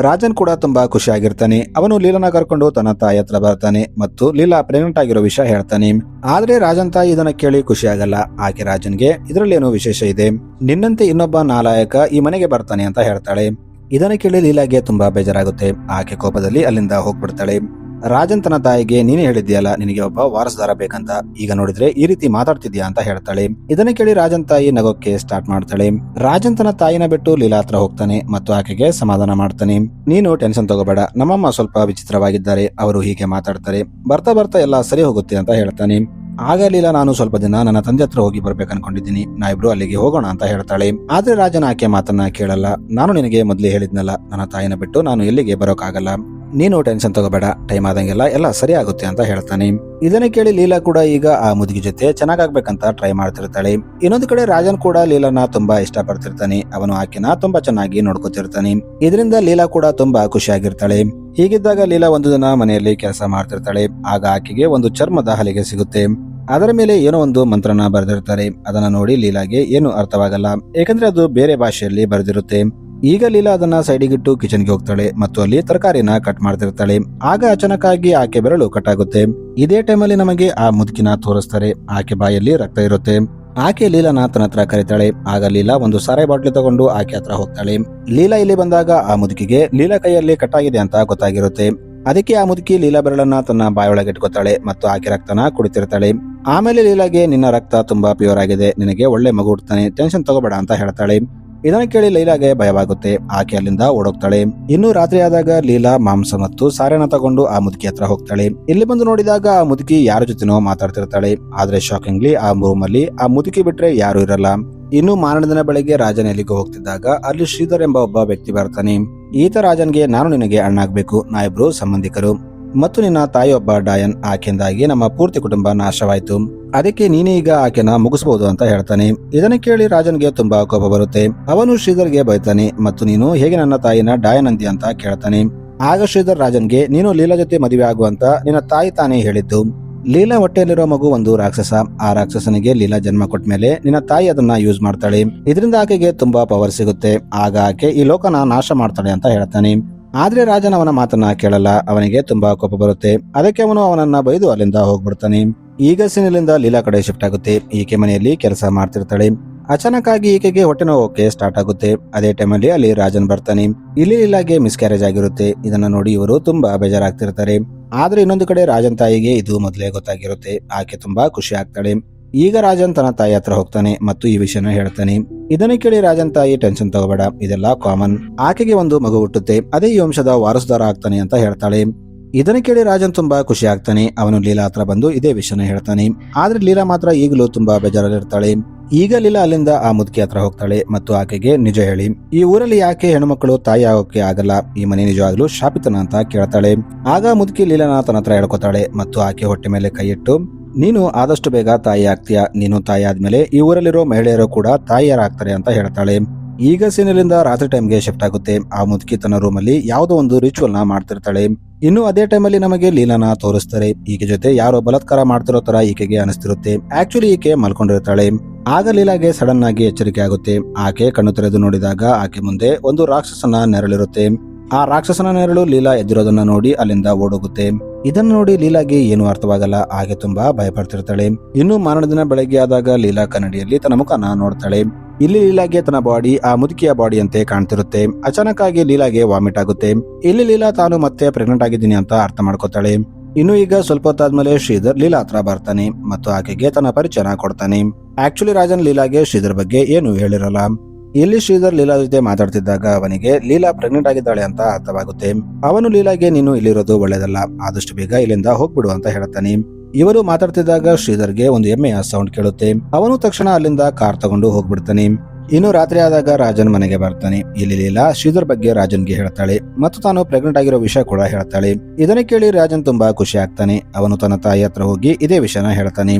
ರಾಜನ್ ಕೂಡ ತುಂಬಾ ಖುಷಿ ಆಗಿರ್ತಾನೆ. ಅವನು ಲೀಲಾನ ಕರ್ಕೊಂಡು ತನ್ನ ತಾಯಿ ಹತ್ರ ಬರ್ತಾನೆ ಮತ್ತು ಲೀಲಾ ಪ್ರೆಗ್ನೆಂಟ್ ಆಗಿರೋ ವಿಷಯ ಹೇಳ್ತಾನೆ. ಆದ್ರೆ ರಾಜನ್ ತಾಯಿ ಇದನ್ನ ಕೇಳಿ ಖುಷಿ ಆಗಲ್ಲ. ಆಕೆ ರಾಜನ್ಗೆ ಇದರಲ್ಲಿ ಏನೋ ವಿಶೇಷ ಇದೆ, ನಿನ್ನಂತೆ ಇನ್ನೊಬ್ಬ ನಾಲಾಯಕ ಈ ಮನೆಗೆ ಬರ್ತಾನೆ ಅಂತ ಹೇಳ್ತಾಳೆ. ಇದನ್ನ ಕೇಳಿ ಲೀಲಾಗೆ ತುಂಬಾ ಬೇಜಾರಾಗುತ್ತೆ. ಆಕೆ ಕೋಪದಲ್ಲಿ ಅಲ್ಲಿಂದ ಹೋಗ್ಬಿಡ್ತಾಳೆ. ರಾಜನ್ ತನ್ನ ತಾಯಿಗೆ, ನೀನೇ ಹೇಳಿದ್ಯಲ್ಲ ನಿನಗೆ ಒಬ್ಬ ವಾರಸುದಾರ ಬೇಕಂತ, ಈಗ ನೋಡಿದ್ರೆ ಈ ರೀತಿ ಮಾತಾಡ್ತಿದ್ಯಾ ಅಂತ ಹೇಳ್ತಾಳೆ. ಇದನ್ನ ಕೇಳಿ ರಾಜನ್ ತಾಯಿ ನಗೋಕ್ಕೆ ಸ್ಟಾರ್ಟ್ ಮಾಡ್ತಾಳೆ. ರಾಜನ್ ತನ್ನ ತಾಯಿನ ಬಿಟ್ಟು ಲೀಲಾ ಹತ್ರ ಹೋಗ್ತಾನೆ ಮತ್ತು ಆಕೆಗೆ ಸಮಾಧಾನ ಮಾಡ್ತಾನೆ. ನೀನು ಟೆನ್ಷನ್ ತಗೋಬೇಡ, ನಮ್ಮಮ್ಮ ಸ್ವಲ್ಪ ವಿಚಿತ್ರವಾಗಿದ್ದಾರೆ, ಅವರು ಹೀಗೆ ಮಾತಾಡ್ತಾರೆ, ಬರ್ತಾ ಬರ್ತಾ ಎಲ್ಲ ಸರಿ ಹೋಗುತ್ತೆ ಅಂತ ಹೇಳ್ತಾನೆ. ಆಗ ಲೀಲಾ, ನಾನು ಸ್ವಲ್ಪ ದಿನ ನನ್ನ ತಂದೆ ಹತ್ರ ಹೋಗಿ ಬರ್ಬೇಕು ಅನ್ಕೊಂಡಿದ್ದೀನಿ, ನಾವಿಬ್ರು ಅಲ್ಲಿಗೆ ಹೋಗೋಣ ಅಂತ ಹೇಳ್ತಾಳೆ. ಆದ್ರೆ ರಾಜನ್ ಆಕೆ ಮಾತನ್ನ ಕೇಳಲ್ಲ. ನಾನು ನಿನಗೆ ಮೊದ್ಲೇ ಹೇಳಿದ್ನಲ್ಲ, ನನ್ನ ತಾಯಿನ ಬಿಟ್ಟು ನಾನು ಎಲ್ಲಿಗೆ ಬರೋಕ್ಕಾಗಲ್ಲ, ನೀನು ಟೆನ್ಷನ್ ತಗೋಬೇಡ, ಟೈಮ್ ಆದಂಗೆಲ್ಲ ಎಲ್ಲ ಸರಿ ಆಗುತ್ತೆ ಅಂತ ಹೇಳ್ತಾನೆ. ಇದನ್ನ ಕೇಳಿ ಲೀಲಾ ಕೂಡ ಈಗ ಆ ಮುದುಗಿ ಜೊತೆ ಚೆನ್ನಾಗಾಗ್ಬೇಕಂತ ಟ್ರೈ ಮಾಡ್ತಿರ್ತಾಳೆ. ಇನ್ನೊಂದು ಕಡೆ ರಾಜನ್ ಕೂಡ ಲೀಲಾನ ತುಂಬಾ ಇಷ್ಟ ಪಡ್ತಿರ್ತಾನೆ. ಅವನು ಆಕೆನ ತುಂಬಾ ಚೆನ್ನಾಗಿ ನೋಡ್ಕೊತಿರ್ತಾನೆ. ಇದರಿಂದ ಲೀಲಾ ಕೂಡ ತುಂಬಾ ಖುಷಿಯಾಗಿರ್ತಾಳೆ. ಹೀಗಿದ್ದಾಗ ಲೀಲಾ ಒಂದು ದಿನ ಮನೆಯಲ್ಲಿ ಕೆಲಸ ಮಾಡ್ತಿರ್ತಾಳೆ. ಆಗ ಆಕೆಗೆ ಒಂದು ಚರ್ಮದ ಹಲಿಗೆ ಸಿಗುತ್ತೆ. ಅದರ ಮೇಲೆ ಏನೋ ಒಂದು ಮಂತ್ರನ ಬರೆದಿರ್ತಾರೆ. ಅದನ್ನ ನೋಡಿ ಲೀಲಾಗೆ ಏನು ಅರ್ಥವಾಗಲ್ಲ, ಯಾಕಂದ್ರೆ ಅದು ಬೇರೆ ಭಾಷೆಯಲ್ಲಿ ಬರೆದಿರುತ್ತೆ. ಈಗ ಲೀಲಾ ಅದನ್ನ ಸೈಡಿಗಿಟ್ಟು ಕಿಚನ್ಗೆ ಹೋಗ್ತಾಳೆ ಮತ್ತು ಅಲ್ಲಿ ತರಕಾರಿನ ಕಟ್ ಮಾಡ್ತಿರ್ತಾಳೆ. ಆಗ ಅಚಾನಕ್ ಆಗಿ ಆಕೆ ಬೆರಳು ಕಟ್ ಆಗುತ್ತೆ. ಇದೇ ಟೈಮಲ್ಲಿ ನಮಗೆ ಆ ಮುದುಕಿನ ತೋರಿಸ್ತಾರೆ. ಆಕೆ ಬಾಯಲ್ಲಿ ರಕ್ತ ಇರುತ್ತೆ. ಆಕೆ ಲೀಲಾನ ತನ್ನ ಹತ್ರ ಕರೀತಾಳೆ. ಆಗ ಲೀಲಾ ಒಂದು ಸಾರಾಯಿ ಬಾಟ್ಲಿ ತಗೊಂಡು ಆಕೆ ಹತ್ರ ಹೋಗ್ತಾಳೆ. ಲೀಲಾ ಇಲ್ಲಿ ಬಂದಾಗ ಆ ಮುದುಕಿಗೆ ಲೀಲಾ ಕೈಯಲ್ಲಿ ಕಟ್ಟಾಗಿದೆ ಅಂತ ಗೊತ್ತಾಗಿರುತ್ತೆ. ಅದಕ್ಕೆ ಆ ಮುದುಕಿ ಲೀಲಾ ಬೆರಳನ್ನ ತನ್ನ ಬಾಯೊಳಗೆ ಇಟ್ಕೋತಾಳೆ ಮತ್ತು ಆಕೆ ರಕ್ತನ ಕುಡಿತಿರ್ತಾಳೆ. ಆಮೇಲೆ ಲೀಲಾಗೆ, ನಿನ್ನ ರಕ್ತ ತುಂಬಾ ಪ್ಯೂರ್ ಆಗಿದೆ, ನಿನಗೆ ಒಳ್ಳೆ ಮಗು ಹುಡ್ತಾನೆ, ಟೆನ್ಷನ್ ತಗೋಬೇಡ ಅಂತ ಹೇಳ್ತಾಳೆ. ಇದನ್ನ ಕೇಳಿ ಲೀಲಾಗೆ ಭಯವಾಗುತ್ತೆ. ಆಕೆ ಅಲ್ಲಿಂದ ಓಡೋಗ್ತಾಳೆ. ಇನ್ನು ರಾತ್ರಿ ಆದಾಗ ಲೀಲಾ ಮಾಂಸ ಮತ್ತು ಸಾರೆನ ತಗೊಂಡು ಆ ಮುದುಕಿ ಹತ್ರ ಹೋಗ್ತಾಳೆ. ಇಲ್ಲಿ ಬಂದು ನೋಡಿದಾಗ ಆ ಮುದುಕಿ ಯಾರ ಜೊತೆನೋ ಮಾತಾಡ್ತಿರ್ತಾಳೆ. ಆದ್ರೆ ಶಾಕಿಂಗ್ಲಿ ಆ ರೂಮ್ ಅಲ್ಲಿ ಆ ಮುದುಕಿ ಬಿಟ್ರೆ ಯಾರು ಇರಲ್ಲ. ಇನ್ನು ಮಾರನೇ ದಿನ ಬೆಳಗ್ಗೆ ರಾಜನ್ ಎಲ್ಲಿಗೆ ಹೋಗ್ತಿದ್ದಾಗ ಅಲ್ಲಿ ಶ್ರೀಧರ್ ಎಂಬ ಒಬ್ಬ ವ್ಯಕ್ತಿ ಬರ್ತಾನೆ. ಈತ ರಾಜನ್ಗೆ, ನಾನು ನಿನಗೆ ಅಣ್ಣಾಗ್ಬೇಕು, ನಾವಿಬ್ರು ಸಂಬಂಧಿಕರು ಮತ್ತು ನಿನ್ನ ತಾಯಿ ಒಬ್ಬ ಡಾಯನ್, ಆಕೆಯಿಂದಾಗಿ ನಮ್ಮ ಪೂರ್ತಿ ಕುಟುಂಬ ನಾಶವಾಯ್ತು, ಅದಕ್ಕೆ ನೀನೇ ಈಗ ಆಕೆನ ಮುಗಿಸಬಹುದು ಅಂತ ಹೇಳ್ತಾನೆ. ಇದನ್ನ ಕೇಳಿ ರಾಜನ್ಗೆ ತುಂಬಾ ಕೋಪ ಬರುತ್ತೆ. ಅವನು ಶ್ರೀಧರ್ಗೆ ಬೈತಾನೆ ಮತ್ತು ನೀನು ಹೇಗೆ ನನ್ನ ತಾಯಿನ ಡಾಯನ್ ಅಂದಿ ಅಂತ ಕೇಳ್ತಾನೆ. ಆಗ ಶ್ರೀಧರ್ ರಾಜನ್ಗೆ, ನೀನು ಲೀಲಾ ಜೊತೆ ಮದುವೆ ಆಗುವಂತ ನಿನ್ನ ತಾಯಿ ತಾನೇ ಹೇಳಿದ್ದು. ಲೀಲಾ ಹೊಟ್ಟೆಯಲ್ಲಿರೋ ಮಗು ಒಂದು ರಾಕ್ಷಸ. ಆ ರಾಕ್ಷಸನಿಗೆ ಲೀಲಾ ಜನ್ಮ ಕೊಟ್ಟ ಮೇಲೆ ನಿನ್ನ ತಾಯಿ ಅದನ್ನ ಯೂಸ್ ಮಾಡ್ತಾಳೆ. ಇದರಿಂದ ಆಕೆಗೆ ತುಂಬಾ ಪವರ್ ಸಿಗುತ್ತೆ. ಆಗ ಆಕೆ ಈ ಲೋಕನ ನಾಶ ಮಾಡ್ತಾಳೆ ಅಂತ ಹೇಳ್ತಾನೆ. ಆದ್ರೆ ರಾಜನ್ ಅವನ ಮಾತನ್ನ ಕೇಳಲ್ಲ. ಅವನಿಗೆ ತುಂಬಾ ಕೋಪ ಬರುತ್ತೆ. ಅದಕ್ಕೆ ಅವನು ಅವನನ್ನ ಬೈದು ಅಲ್ಲಿಂದ ಹೋಗ್ಬಿಡ್ತಾನೆ. ಈಗ ಸೀನಿಲಿಂದ ಲೀಲಾ ಕಡೆ ಶಿಫ್ಟ್ ಆಗುತ್ತೆ. ಈಕೆ ಮನೆಯಲ್ಲಿ ಕೆಲಸ ಮಾಡ್ತಿರ್ತಾಳೆ. ಅಚಾನಕ್ ಆಗಿ ಈಕೆಗೆ ಹೊಟ್ಟೆ ನೋವಕ್ಕೆ ಸ್ಟಾರ್ಟ್ ಆಗುತ್ತೆ. ಅದೇ ಟೈಮಲ್ಲಿ ಅಲ್ಲಿ ರಾಜನ್ ಬರ್ತಾನೆ. ಇಲ್ಲಿ ಲೀಲಾಗೆ ಮಿಸ್ಕ್ಯಾರೇಜ್ ಆಗಿರುತ್ತೆ. ಇದನ್ನ ನೋಡಿ ಇವರು ತುಂಬಾ ಬೇಜಾರಾಗ್ತಿರ್ತಾರೆ. ಆದ್ರೆ ಇನ್ನೊಂದು ಕಡೆ ರಾಜನ್ ತಾಯಿಗೆ ಇದು ಮೊದಲೇ ಗೊತ್ತಾಗಿರುತ್ತೆ. ಆಕೆ ತುಂಬಾ ಖುಷಿ ಆಗ್ತಾಳೆ. ಈಗ ರಾಜನ್ ತನ್ನ ತಾಯಿ ಹತ್ರ ಹೋಗ್ತಾನೆ ಮತ್ತು ಈ ವಿಷಯನ ಹೇಳ್ತಾನೆ. ಇದನ್ನ ಕೇಳಿ ರಾಜನ್ ತಾಯಿ, ಟೆನ್ಷನ್ ತಗೋಬೇಡ, ಇದೆಲ್ಲ ಕಾಮನ್, ಆಕೆಗೆ ಒಂದು ಮಗು ಹುಟ್ಟುತ್ತೆ, ಅದೇ ಈ ವಂಶದ ವಾರಸುದಾರ ಆಗ್ತಾನೆ ಅಂತ ಹೇಳ್ತಾಳೆ. ಇದನ್ನ ಕೇಳಿ ರಾಜನ್ ತುಂಬಾ ಖುಷಿ ಆಗ್ತಾನೆ. ಅವನು ಲೀಲಾ ಹತ್ರ ಬಂದು ಇದೇ ವಿಷಯನ ಹೇಳ್ತಾನೆ. ಆದ್ರೆ ಲೀಲಾ ಮಾತ್ರ ಈಗಲೂ ತುಂಬಾ ಬೇಜಾರಲ್ಲಿರ್ತಾಳೆ. ಈಗ ಲೀಲಾ ಅಲ್ಲಿಂದ ಆ ಮುದುಕಿ ಹತ್ರ ಹೋಗ್ತಾಳೆ ಮತ್ತು ಆಕೆಗೆ ನಿಜ ಹೇಳಿ, ಈ ಊರಲ್ಲಿ ಯಾಕೆ ಹೆಣ್ಮಕ್ಳು ತಾಯಿ ಆಗೋಕೆ ಆಗಲ್ಲ, ಈ ಮನೆ ನಿಜವಾಗ್ಲೂ ಶಾಪಿತನ ಅಂತ ಕೇಳ್ತಾಳೆ. ಆಗ ಮುದುಕಿ ಲೀಲಾನ ತನ್ನ ಹತ್ರ ಹೇಳ್ಕೊತಾಳೆ ಮತ್ತು ಆಕೆ ಹೊಟ್ಟೆ ಮೇಲೆ ಕೈ ಇಟ್ಟು, ನೀನು ಆದಷ್ಟು ಬೇಗ ತಾಯಿ ಆಗ್ತೀಯ, ನೀನು ತಾಯಿ ಆದ್ಮೇಲೆ ಈ ಊರಲ್ಲಿರೋ ಮಹಿಳೆಯರು ಕೂಡ ತಾಯಿಯರಾಗ್ತಾರೆ ಅಂತ ಹೇಳ್ತಾಳೆ. ಈಗ ಸೀನಿನಿಂದ ರಾತ್ರಿ ಟೈಮ್ಗೆ ಶಿಫ್ಟ್ ಆಗುತ್ತೆ. ಆ ಮುದುಕಿ ತನ್ನ ರೂಮಲ್ಲಿ ಯಾವುದೋ ಒಂದು ರಿಚುವಲ್ ನ ಮಾಡ್ತಿರ್ತಾಳೆ. ಇನ್ನು ಅದೇ ಟೈಮಲ್ಲಿ ನಮಗೆ ಲೀಲಾನ ತೋರಿಸ್ತಾರೆ. ಈಕೆ ಜೊತೆ ಯಾರೋ ಬಲಾತ್ಕಾರ ಮಾಡ್ತಿರೋ ತರ ಈಕೆಗೆ ಅನಿಸ್ತಿರುತ್ತೆ. ಆಕ್ಚುಲಿ ಈಕೆ ಮಲ್ಕೊಂಡಿರ್ತಾಳೆ. ಆಗ ಲೀಲಾಗೆ ಸಡನ್ ಆಗಿ ಎಚ್ಚರಿಕೆ ಆಗುತ್ತೆ. ಆಕೆ ಕಣ್ಣು ತೆರೆದು ನೋಡಿದಾಗ ಆಕೆ ಮುಂದೆ ಒಂದು ರಾಕ್ಷಸನ ನೆರಳಿರುತ್ತೆ. ಆ ರಾಕ್ಷಸನ ನೆರಳು ಲೀಲಾ ಎದ್ದಿರೋದನ್ನ ನೋಡಿ ಅಲ್ಲಿಂದ ಓಡೋಗುತ್ತೆ. ಇದನ್ನು ನೋಡಿ ಲೀಲಾಗೆ ಏನು ಅರ್ಥವಾಗಲ್ಲ. ಆಕೆ ತುಂಬಾ ಭಯಪಡ್ತಿರ್ತಾಳೆ. ಇನ್ನು ಮಾರನೇ ದಿನ ಬೆಳಗ್ಗೆ ಆದಾಗ ಲೀಲಾ ಕನ್ನಡಿಯಲ್ಲಿ ತನ್ನ ಮುಖನ ನೋಡ್ತಾಳೆ. ಇಲ್ಲಿ ಲೀಲಾಗೆ ತನ್ನ ಬಾಡಿ ಆ ಮುದುಕಿಯ ಬಾಡಿ ಅಂತೆ ಕಾಣ್ತಿರುತ್ತೆ. ಅಚಾನಕ್ ಆಗಿ ಲೀಲಾಗೆ ವಾಮಿಟ್ ಆಗುತ್ತೆ. ಇಲ್ಲಿ ಲೀಲಾ ತಾನು ಮತ್ತೆ ಪ್ರೆಗ್ನೆಂಟ್ ಆಗಿದ್ದೀನಿ ಅಂತ ಅರ್ಥ ಮಾಡ್ಕೋತಾಳೆ. ಇನ್ನು ಈಗ ಸ್ವಲ್ಪ ಹೊತ್ತಾದ್ಮೇಲೆ ಶ್ರೀಧರ್ ಲೀಲಾ ಹತ್ರ ಬರ್ತಾನೆ ಮತ್ತು ಆಕೆಗೆ ತನ್ನ ಪರಿಚಯನ ಕೊಡ್ತಾನೆ. ಆಕ್ಚುಲಿ ರಾಜನ್ ಲೀಲಾಗೆ ಶ್ರೀಧರ್ ಬಗ್ಗೆ ಏನು ಹೇಳಿರಲ್ಲ. ಇಲ್ಲಿ ಶ್ರೀಧರ್ ಲೀಲಾ ಜೊತೆ ಮಾತಾಡ್ತಿದ್ದಾಗ ಅವನಿಗೆ ಲೀಲಾ ಪ್ರೆಗ್ನೆಂಟ್ ಆಗಿದ್ದಾಳೆ ಅಂತ ಅರ್ಥವಾಗುತ್ತೆ. ಅವನು ಲೀಲಾಗೆ ನೀನು ಇಲ್ಲಿರೋದು ಒಳ್ಳೇದಲ್ಲ, ಆದಷ್ಟು ಬೇಗ ಇಲ್ಲಿಂದ ಹೋಗ್ಬಿಡು ಅಂತ ಹೇಳ್ತಾನೆ. ಇವರು ಮಾತಾಡ್ತಿದ್ದಾಗ ಶ್ರೀಧರ್ಗೆ ಒಂದು ಎಮ್ಮೆಯ ಸೌಂಡ್ ಕೇಳುತ್ತೆ. ಅವನು ತಕ್ಷಣ ಅಲ್ಲಿಂದ ಕಾರ್ ತಗೊಂಡು ಹೋಗ್ಬಿಡ್ತಾನೆ. ಇನ್ನು ರಾತ್ರಿ ಆದಾಗ ರಾಜನ್ ಮನೆಗೆ ಬರ್ತಾನೆ. ಇಲ್ಲಿ ಲೀಲಾ ಶ್ರೀಧರ್ ಬಗ್ಗೆ ರಾಜನ್ಗೆ ಹೇಳ್ತಾಳೆ ಮತ್ತು ತಾನು ಪ್ರೆಗ್ನೆಂಟ್ ಆಗಿರೋ ವಿಷಯ ಕೂಡ ಹೇಳ್ತಾಳೆ. ಇದನ್ನ ಕೇಳಿ ರಾಜನ್ ತುಂಬಾ ಖುಷಿ ಆಗ್ತಾನೆ. ಅವನು ತನ್ನ ತಾಯಿ ಹತ್ರ ಹೋಗಿ ಇದೇ ವಿಷಯನ ಹೇಳ್ತಾನೆ.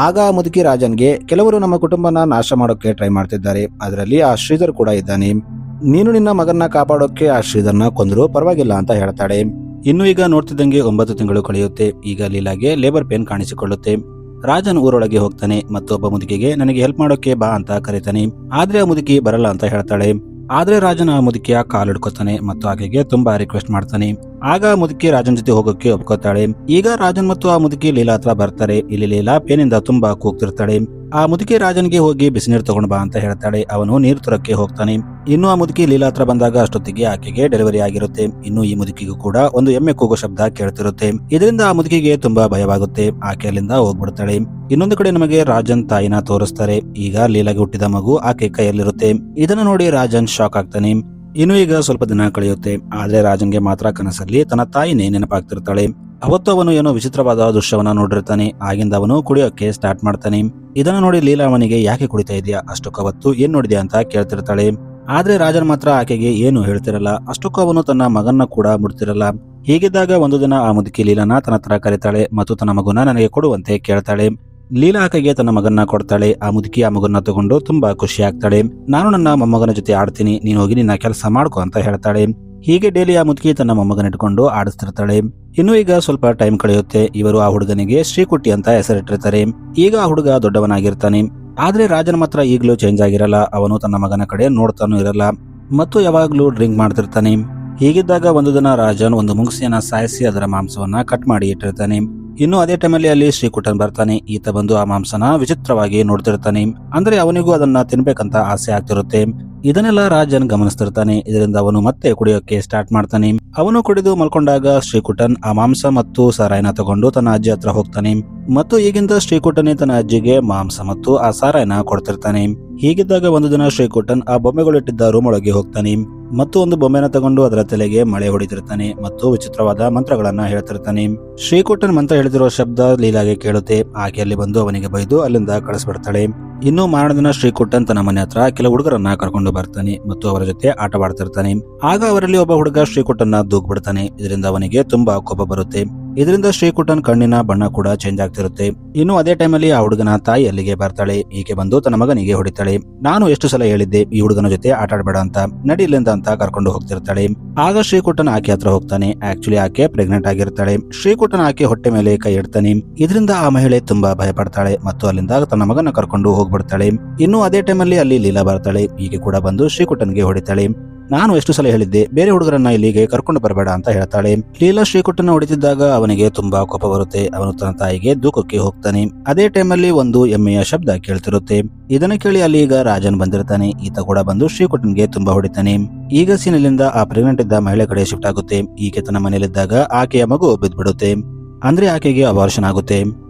ಆಗ ಮುದುಕಿ ರಾಜನ್ಗೆ ಕೆಲವರು ನಮ್ಮ ಕುಟುಂಬನ ನಾಶ ಮಾಡೋಕೆ ಟ್ರೈ ಮಾಡ್ತಿದ್ದಾರೆ, ಅದರಲ್ಲಿ ಆ ಶ್ರೀಧರ್ ಕೂಡ ಇದ್ದಾನೆ. ನೀನು ನಿನ್ನ ಮಗನ್ನ ಕಾಪಾಡೋಕೆ ಆ ಶ್ರೀಧರ್ನ ಕೊಂದ್ರು ಪರವಾಗಿಲ್ಲ ಅಂತ ಹೇಳ್ತಾಳೆ. ಇನ್ನು ಈಗ ನೋಡ್ತಿದ್ದಂಗೆ 9 ತಿಂಗಳು ಕಳೆಯುತ್ತೆ. ಈಗ ಲೀಲಾಗೆ ಲೇಬರ್ ಪೇನ್ ಕಾಣಿಸಿಕೊಳ್ಳುತ್ತೆ. ರಾಜನ್ ಊರೊಳಗೆ ಹೋಗ್ತಾನೆ ಮತ್ತು ಒಬ್ಬ ಮುದುಕಿಗೆ ನನಗೆ ಹೆಲ್ಪ್ ಮಾಡೋಕೆ ಬಾ ಅಂತ ಕರೀತಾನೆ. ಆದ್ರೆ ಆ ಮುದುಕಿ ಬರಲ್ಲ ಅಂತ ಹೇಳ್ತಾಳೆ. ಆದ್ರೆ ರಾಜನ್ ಆ ಮುದುಕಿಯ ಕಾಲ್ ಹಿಡ್ಕೊತಾನೆ ಮತ್ತು ಆಕೆಗೆ ತುಂಬಾ ರಿಕ್ವೆಸ್ಟ್ ಮಾಡ್ತಾನೆ. ಆಗ ಆ ಮುದುಕಿ ರಾಜನ್ ಜೊತೆ ಹೋಗೋಕೆ ಒಪ್ಕೋತಾಳೆ. ಈಗ ರಾಜನ್ ಮತ್ತು ಆ ಮುದುಕಿ ಲೀಲಾ ಹತ್ರ ಬರ್ತಾರೆ. ಇಲ್ಲಿ ಲೀಲಾ ಪೇನಿಂದ ತುಂಬಾ ಕೂಗ್ತಿರ್ತಾಳೆ. ಆ ಮುದುಕಿ ರಾಜನ್ಗೆ ಹೋಗಿ ಬಿಸಿನೀರು ತಗೊಂಡ್ ಬಾ ಅಂತ ಹೇಳ್ತಾಳೆ. ಅವನು ನೀರು ತರಕ್ಕೆ ಹೋಗ್ತಾನೆ. ಇನ್ನು ಆ ಮುದುಕಿ ಲೀಲಾ ಹತ್ರ ಬಂದಾಗ ಅಷ್ಟೊತ್ತಿಗೆ ಆಕೆಗೆ ಡೆಲಿವರಿ ಆಗಿರುತ್ತೆ. ಇನ್ನು ಈ ಮುದುಕಿಗೂ ಕೂಡ ಒಂದು ಎಮ್ಮೆ ಕೂಗೋ ಶಬ್ದ ಕೇಳ್ತಿರುತ್ತೆ. ಇದರಿಂದ ಆ ಮುದುಕಿಗೆ ತುಂಬಾ ಭಯವಾಗುತ್ತೆ. ಆಕೆ ಅಲ್ಲಿಂದ ಹೋಗ್ಬಿಡ್ತಾಳೆ. ಇನ್ನೊಂದು ಕಡೆ ನಮಗೆ ರಾಜನ್ ತಾಯಿನ ತೋರಿಸ್ತಾರೆ. ಈಗ ಲೀಲಾಗೆ ಹುಟ್ಟಿದ ಮಗು ಆಕೆ ಕೈಯಲ್ಲಿರುತ್ತೆ. ಇದನ್ನು ನೋಡಿ ರಾಜನ್ ಶಾಕ್ ಆಗ್ತಾನೆ. ಇನ್ನು ಈಗ ಸ್ವಲ್ಪ ದಿನ ಕಳೆಯುತ್ತೆ. ಆದ್ರೆ ರಾಜನ್ಗೆ ಮಾತ್ರ ಕನಸಲ್ಲಿ ತನ್ನ ತಾಯಿನೇ ನೆನಪಾಗ್ತಿರ್ತಾಳೆ. ಅವತ್ತು ಅವನು ಏನೋ ವಿಚಿತ್ರವಾದ ದೃಶ್ಯವನ್ನ ನೋಡಿರ್ತಾನೆ. ಆಗಿಂದ ಅವನು ಕುಡಿಯೋಕೆ ಸ್ಟಾರ್ಟ್ ಮಾಡ್ತಾನೆ. ಇದನ್ನ ನೋಡಿ ಲೀಲಾ ಅವನಿಗೆ ಯಾಕೆ ಕುಡಿತಾ ಇದೆಯಾ, ಅಷ್ಟಕ್ಕೂ ಅವತ್ತು ಏನ್ ನೋಡಿದ್ಯಾ ಅಂತ ಕೇಳ್ತಿರ್ತಾಳೆ. ಆದ್ರೆ ರಾಜನ್ ಮಾತ್ರ ಆಕೆಗೆ ಏನು ಹೇಳ್ತಿರಲ್ಲ. ಅಷ್ಟಕ್ಕೂ ಅವನು ತನ್ನ ಮಗನ್ನ ಕೂಡ ಮುಡ್ತಿರಲ್ಲ. ಹೀಗಿದ್ದಾಗ ಒಂದು ದಿನ ಆ ಮುದುಕಿ ಲೀಲಾನ ತನ್ನ ಹತ್ರ ಕರೀತಾಳೆ ಮತ್ತು ತನ್ನ ಮಗುನ ನನಗೆ ಕೊಡುವಂತೆ ಕೇಳ್ತಾಳೆ. ಲೀಲಾ ಆಕೆಗೆ ತನ್ನ ಮಗನ್ನ ಕೊಡ್ತಾಳೆ. ಆ ಮುದುಕಿ ಆ ಮಗನ್ನ ತಗೊಂಡು ತುಂಬಾ ಖುಷಿ ಆಗ್ತಾಳೆ. ನಾನು ನನ್ನ ಮೊಮ್ಮಗನ ಜೊತೆ ಆಡ್ತೀನಿ, ನೀನು ಹೋಗಿ ನಿನ್ನ ಕೆಲಸ ಮಾಡ್ಕೊ ಅಂತ ಹೇಳ್ತಾಳೆ. ಹೀಗೆ ಡೈಲಿ ಆ ಮುದುಕಿ ತನ್ನ ಮೊಮ್ಮಗನ ಇಟ್ಕೊಂಡು ಆಡಿಸ್ತಿರ್ತಾಳೆ. ಇನ್ನು ಈಗ ಸ್ವಲ್ಪ ಟೈಮ್ ಕಳೆಯುತ್ತೆ. ಇವರು ಆ ಹುಡುಗನಿಗೆ ಶ್ರೀಕುಟ್ಟಿ ಅಂತ ಹೆಸರಿಟ್ಟಿರ್ತಾರೆ. ಈಗ ಆ ಹುಡುಗ ದೊಡ್ಡವನಾಗಿರ್ತಾನೆ. ಆದ್ರೆ ರಾಜನ್ ಮಾತ್ರ ಈಗಲೂ ಚೇಂಜ್ ಆಗಿರಲ್ಲ. ಅವನು ತನ್ನ ಮಗನ ಕಡೆ ನೋಡ್ತಾನೂ ಇರಲ್ಲ ಮತ್ತು ಯಾವಾಗ್ಲೂ ಡ್ರಿಂಕ್ ಮಾಡ್ತಿರ್ತಾನೆ. ಹೀಗಿದ್ದಾಗ ಒಂದು ದಿನ ರಾಜನ್ ಒಂದು ಮುಂಗುಸಿಯನ್ನ ಸಾಯಿಸಿ ಅದರ ಮಾಂಸವನ್ನ ಕಟ್ ಮಾಡಿ ಇಟ್ಟಿರ್ತಾನೆ. ಇನ್ನು ಅದೇ ಟೈಮಲ್ಲಿ ಅಲ್ಲಿ ಶ್ರೀಕುಟ್ಟನ್ ಬರ್ತಾನೆ. ಈತ ಬಂದು ಆ ಮಾಂಸನ ವಿಚಿತ್ರವಾಗಿ ನೋಡ್ತಿರ್ತಾನೆ. ಅಂದ್ರೆ ಅವನಿಗೂ ಅದನ್ನ ತಿನ್ಬೇಕಂತ ಆಸೆ ಆಗ್ತಿರುತ್ತೆ. ಇದನ್ನೆಲ್ಲ ರಾಜನ್ ಗಮನಿಸ್ತಿರ್ತಾನೆ. ಇದರಿಂದ ಅವನು ಮತ್ತೆ ಕುಡಿಯೋಕೆ ಸ್ಟಾರ್ಟ್ ಮಾಡ್ತಾನೆ. ಅವನು ಕುಡಿದು ಮಲ್ಕೊಂಡಾಗ ಶ್ರೀಕುಟ್ಟನ್ ಆ ಮಾಂಸ ಮತ್ತು ಸಾರಾಯಿನ ತಗೊಂಡು ತನ್ನ ಅಜ್ಜಿ ಹತ್ರ ಹೋಗ್ತಾನೆ ಮತ್ತು ಈಗಿಂದ ಶ್ರೀಕುಟ್ಟನೇ ತನ್ನ ಅಜ್ಜಿಗೆ ಮಾಂಸ ಮತ್ತು ಆ ಸಾರಾಯಿನ ಕೊಡ್ತಿರ್ತಾನೆ. ಹೀಗಿದ್ದಾಗ ಒಂದು ದಿನ ಶ್ರೀಕುಟ್ಟನ್ ಆ ಬೊಮ್ಮೆಗಳಿಟ್ಟಿದ್ದ ರೂಮ್ ಒಳಗೆ ಹೋಗ್ತಾನೆ ಮತ್ತು ಒಂದು ಬೊಮ್ಮೆನ ತಗೊಂಡು ಅದರ ತಲೆಗೆ ಮಳೆ ಹೊಡಿತಿರ್ತಾನೆ ಮತ್ತು ವಿಚಿತ್ರವಾದ ಮಂತ್ರಗಳನ್ನ ಹೇಳ್ತಿರ್ತಾನೆ. ಶ್ರೀಕುಟ್ಟನ್ ಮಂತ್ರ ಹೇಳಿದಿರೋ ಶಬ್ದ ಲೀಲಾಗೆ ಕೇಳುತ್ತೆ. ಆಕೆಯಲ್ಲಿ ಬಂದು ಅವನಿಗೆ ಬೈದು ಅಲ್ಲಿಂದ ಕಳಿಸ್ಬಿಡ್ತಾಳೆ. ಇನ್ನು ಮಾರನೇ ದಿನ ಶ್ರೀಕುಟ್ಟನ್ ತನ್ನ ಮನೆ ಹತ್ರ ಕೆಲ ಹುಡುಗರನ್ನ ಕರ್ಕೊಂಡು ಬರ್ತಾನೆ ಮತ್ತು ಅವರ ಜೊತೆ ಆಟವಾಡ್ತಿರ್ತಾನೆ. ಆಗ ಅವರಲ್ಲಿ ಒಬ್ಬ ಹುಡುಗ ಶ್ರೀಕುಟ್ಟನ್ನ ದೂಗ್ ಬಿಡ್ತಾನೆ. ಇದರಿಂದ ಅವನಿಗೆ ತುಂಬಾ ಕೋಪ ಬರುತ್ತೆ. ಇದರಿಂದ ಶ್ರೀಕುಟ್ಟನ್ ಕಣ್ಣಿನ ಬಣ್ಣ ಕೂಡ ಚೇಂಜ್ ಆಗ್ತಿರುತ್ತೆ. ಇನ್ನು ಅದೇ ಟೈಮಲ್ಲಿ ಆ ಹುಡುಗನ ತಾಯಿ ಅಲ್ಲಿಗೆ ಬರ್ತಾಳೆ. ಈಕೆ ಬಂದು ತನ್ನ ಮಗನಿಗೆ ಹೊಡಿತಾಳೆ. ನಾನು ಎಷ್ಟು ಸಲ ಹೇಳಿದ್ದೆ ಈ ಹುಡುಗನ ಜೊತೆ ಆಟ ಆಡಬೇಡ ಅಂತ, ನಡಿ ಇಲ್ಲಿಂದ ಅಂತ ಕರ್ಕೊಂಡು ಹೋಗ್ತಿರ್ತಾಳೆ. ಆಗ ಶ್ರೀಕುಟ್ಟನ್ ಆಕೆ ಹತ್ರ ಹೋಗ್ತಾನೆ. ಆಕ್ಚುಲಿ ಆಕೆ ಪ್ರೆಗ್ನೆಂಟ್ ಆಗಿರ್ತಾಳೆ. ಶ್ರೀಕುಟ್ಟನ್ ಆಕೆ ಹೊಟ್ಟೆ ಮೇಲೆ ಕೈ ಇಡ್ತಾನೆ. ಇದರಿಂದ ಆ ಮಹಿಳೆ ತುಂಬಾ ಭಯ ಪಡ್ತಾಳೆ ಮತ್ತು ಅಲ್ಲಿಂದ ತನ್ನ ಮಗನ ಕರ್ಕೊಂಡು ಹೋಗ್ಬಿಡ್ತಾಳೆ. ಇನ್ನು ಅದೇ ಟೈಮಲ್ಲಿ ಅಲ್ಲಿ ಲೀಲಾ ಬರ್ತಾಳೆ. ಈಕೆ ಕೂಡ ಬಂದು ಶ್ರೀಕುಟ್ಟನ್ಗೆ ಹೊಡಿತಾಳೆ. ನಾನು ಎಷ್ಟು ಸಲ ಹೇಳಿದ್ದೆ ಬೇರೆ ಹುಡುಗರನ್ನ ಇಲ್ಲಿಗೆ ಕರ್ಕೊಂಡು ಬರಬೇಡ ಅಂತ ಹೇಳ್ತಾಳೆ. ಲೀಲಾ ಶ್ರೀಕುಟ್ಟನ ಹೊಡಿತಿದ್ದಾಗ ಅವನಿಗೆ ತುಂಬಾ ಕೋಪ ಬರುತ್ತೆ. ಅವನು ತನ್ನ ತಾಯಿಗೆ ದೂಕಕ್ಕೆ ಹೋಗ್ತಾನೆ. ಅದೇ ಟೈಮಲ್ಲಿ ಒಂದು ಎಮ್ಮೆಯ ಶಬ್ದ ಕೇಳ್ತಿರುತ್ತೆ. ಇದನ್ನ ಕೇಳಿ ಅಲ್ಲಿ ಈಗ ರಾಜನ್ ಬಂದಿರ್ತಾನೆ. ಈತ ಕೂಡ ಬಂದು ಶ್ರೀಕುಟ್ಟನ್ಗೆ ತುಂಬಾ ಹೊಡಿತಾನೆ. ಈಗ ಸೀನಲ್ಲಿಂದ ಆ ಪ್ರೆಗ್ನೆಂಟ್ ಇದ್ದ ಮಹಿಳೆ ಕಡೆ ಶಿಫ್ಟ್ ಆಗುತ್ತೆ. ಈಕೆ ತನ್ನ ಮನೆಯಲ್ಲಿದ್ದಾಗ ಆಕೆಯ ಮಗು ಬಿದ್ದ್ಬಿಡುತ್ತೆ. ಅಂದ್ರೆ ಆಕೆಗೆ ಅಬಾರ್ಷನ್ ಆಗುತ್ತೆ.